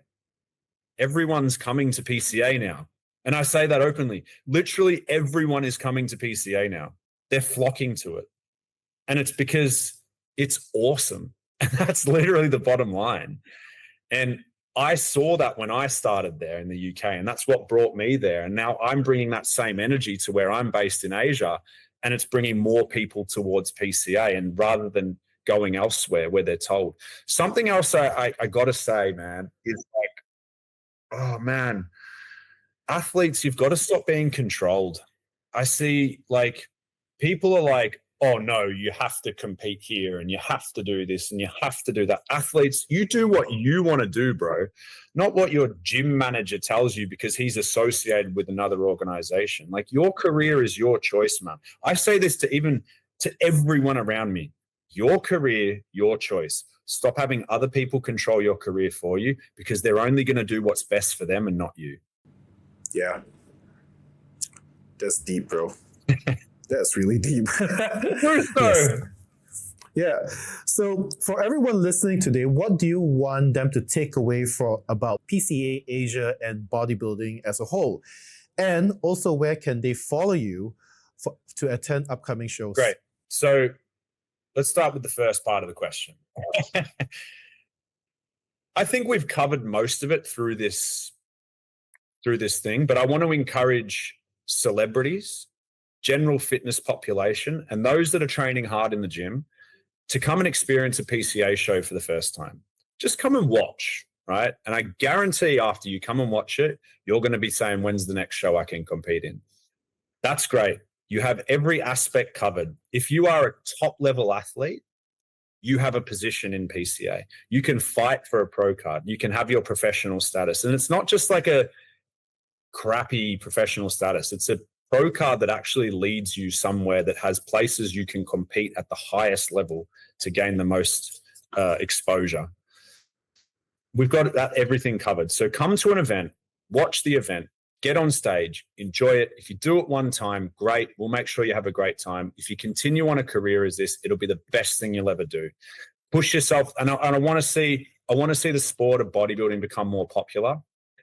everyone's coming to PCA now. And I say that openly. Literally everyone is coming to PCA now. They're flocking to it. And it's because it's awesome. And that's literally the bottom line. And I saw that when I started there in the UK, and that's what brought me there. And now I'm bringing that same energy to where I'm based in Asia, and it's bringing more people towards PCA, and rather than going elsewhere where they're told. Something else I got to say, man, is like, oh man, athletes, you've got to stop being controlled. I see like people are like, oh no, you have to compete here and you have to do this and you have to do that. Athletes, you do what you want to do, bro, not what your gym manager tells you because he's associated with another organization. Like, your career is your choice, man. I say this to everyone around me. Your career, your choice. Stop having other people control your career for you, because they're only going to do what's best for them and not you. Yeah. That's deep, bro. That's really deep. Yes. Yeah. So for everyone listening today, what do you want them to take away about PCA Asia and bodybuilding as a whole? And also, where can they follow you to attend upcoming shows? Great. So let's start with the first part of the question. I think we've covered most of it through this thing, but I want to encourage celebrities, general fitness population, and those that are training hard in the gym to come and experience a PCA show for the first time. Just come and watch, right? And I guarantee after you come and watch it, you're going to be saying, when's the next show I can compete in? That's great. You have every aspect covered. If you are a top level athlete, you have a position in PCA. You can fight for a pro card. You can have your professional status. And it's not just like a crappy professional status. It's a pro card that actually leads you somewhere that has places you can compete at the highest level to gain the most exposure. We've got everything covered. So come to an event, watch the event, get on stage, enjoy it. If you do it one time, great. We'll make sure you have a great time. If you continue on a career as this, it'll be the best thing you'll ever do. Push yourself. And I want to see the sport of bodybuilding become more popular.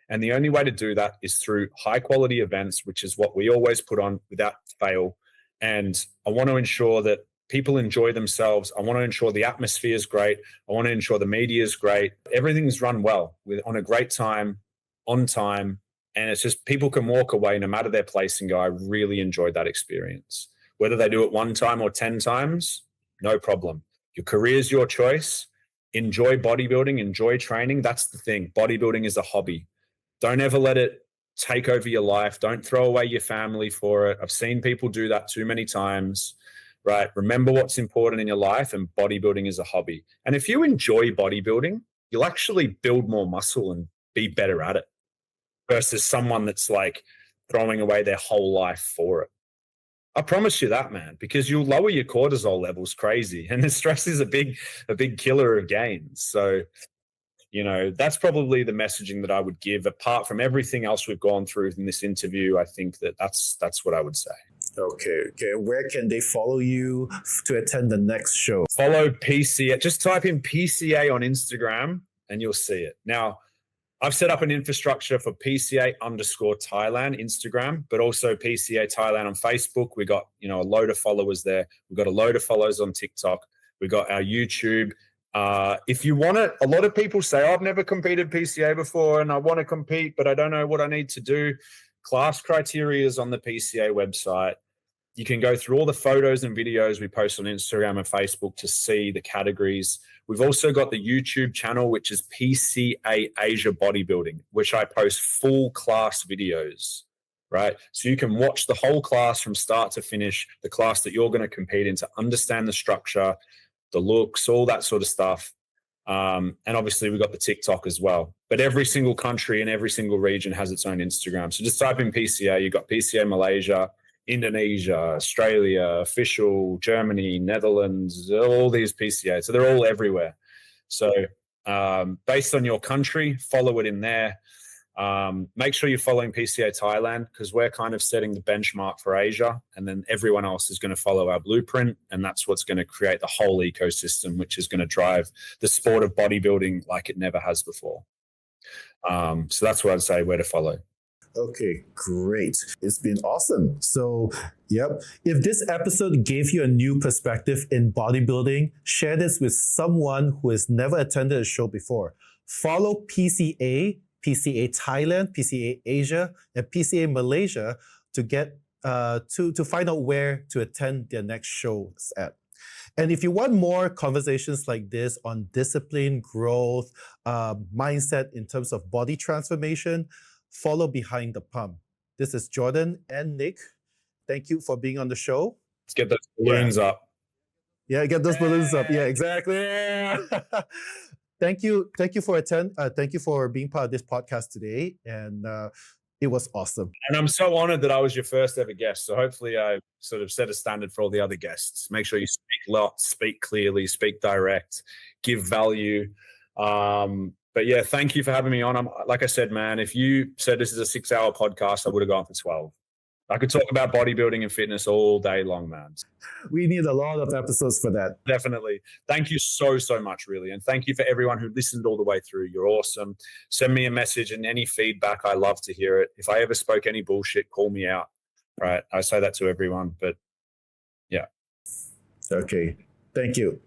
And the only way to do that is through high quality events, which is what we always put on without fail. And I want to ensure that people enjoy themselves. I want to ensure the atmosphere is great. I want to ensure the media is great. Everything's run well, on a great time, on time. And it's just, people can walk away no matter their place and go, I really enjoyed that experience. Whether they do it one time or 10 times, no problem. Your career is your choice. Enjoy bodybuilding, enjoy training. That's the thing. Bodybuilding is a hobby. Don't ever let it take over your life. Don't throw away your family for it. I've seen people do that too many times, right? Remember what's important in your life, and bodybuilding is a hobby. And if you enjoy bodybuilding, you'll actually build more muscle and be better at it versus someone that's like throwing away their whole life for it. I promise you that, man, because you'll lower your cortisol levels crazy. And the stress is a big killer of gains. So, that's probably the messaging that I would give. Apart from everything else we've gone through in this interview, I think that's what I would say. Okay. Where can they follow you to attend the next show? Follow PCA. Just type in PCA on Instagram and you'll see it. Now, I've set up an infrastructure for PCA_Thailand Instagram, but also PCA Thailand on Facebook. We got, a load of followers there. We've got a load of followers on TikTok. We got our YouTube. If you want it, a lot of people say, I've never competed PCA before and I want to compete, but I don't know what I need to do. Class criteria is on the PCA website. You can go through all the photos and videos we post on Instagram and Facebook to see the categories. We've also got the YouTube channel, which is PCA Asia Bodybuilding, which I post full class videos, right? So you can watch the whole class from start to finish, the class that you're going to compete in, to understand the structure, the looks, all that sort of stuff. And obviously we've got the TikTok as well. But every single country and every single region has its own Instagram. So just type in PCA. You've got PCA Malaysia, Indonesia, Australia, official, Germany, Netherlands, all these PCA. So they're all everywhere. So based on your country, follow it in there. Make sure you're following PCA Thailand because we're kind of setting the benchmark for Asia, and then everyone else is going to follow our blueprint, and that's what's going to create the whole ecosystem, which is going to drive the sport of bodybuilding like it never has before. So that's what I'd say where to follow. Okay, great. It's been awesome. So, yep. If this episode gave you a new perspective in bodybuilding, share this with someone who has never attended a show before. Follow PCA Thailand, PCA Asia, and PCA Malaysia to get to find out where to attend their next shows at. And if you want more conversations like this on discipline, growth, mindset in terms of body transformation, follow Behind the Pump. This is Jordan and Nic. Thank you for being on the show. Let's get those balloons up. Yeah, get those balloons up. Yeah, exactly. Thank you for being part of this podcast today, and it was awesome. And I'm so honored that I was your first ever guest. So hopefully I sort of set a standard for all the other guests. Make sure you speak lots, speak clearly, speak direct, give value. But yeah, thank you for having me on. Like I said, man, if you said this is a 6-hour podcast, I would have gone for 12. I could talk about bodybuilding and fitness all day long, man. We need a lot of episodes for that. Definitely. Thank you so much, really. And thank you for everyone who listened all the way through. You're awesome. Send me a message and any feedback. I love to hear it. If I ever spoke any bullshit, call me out. Right. I say that to everyone, but yeah. Okay. Thank you.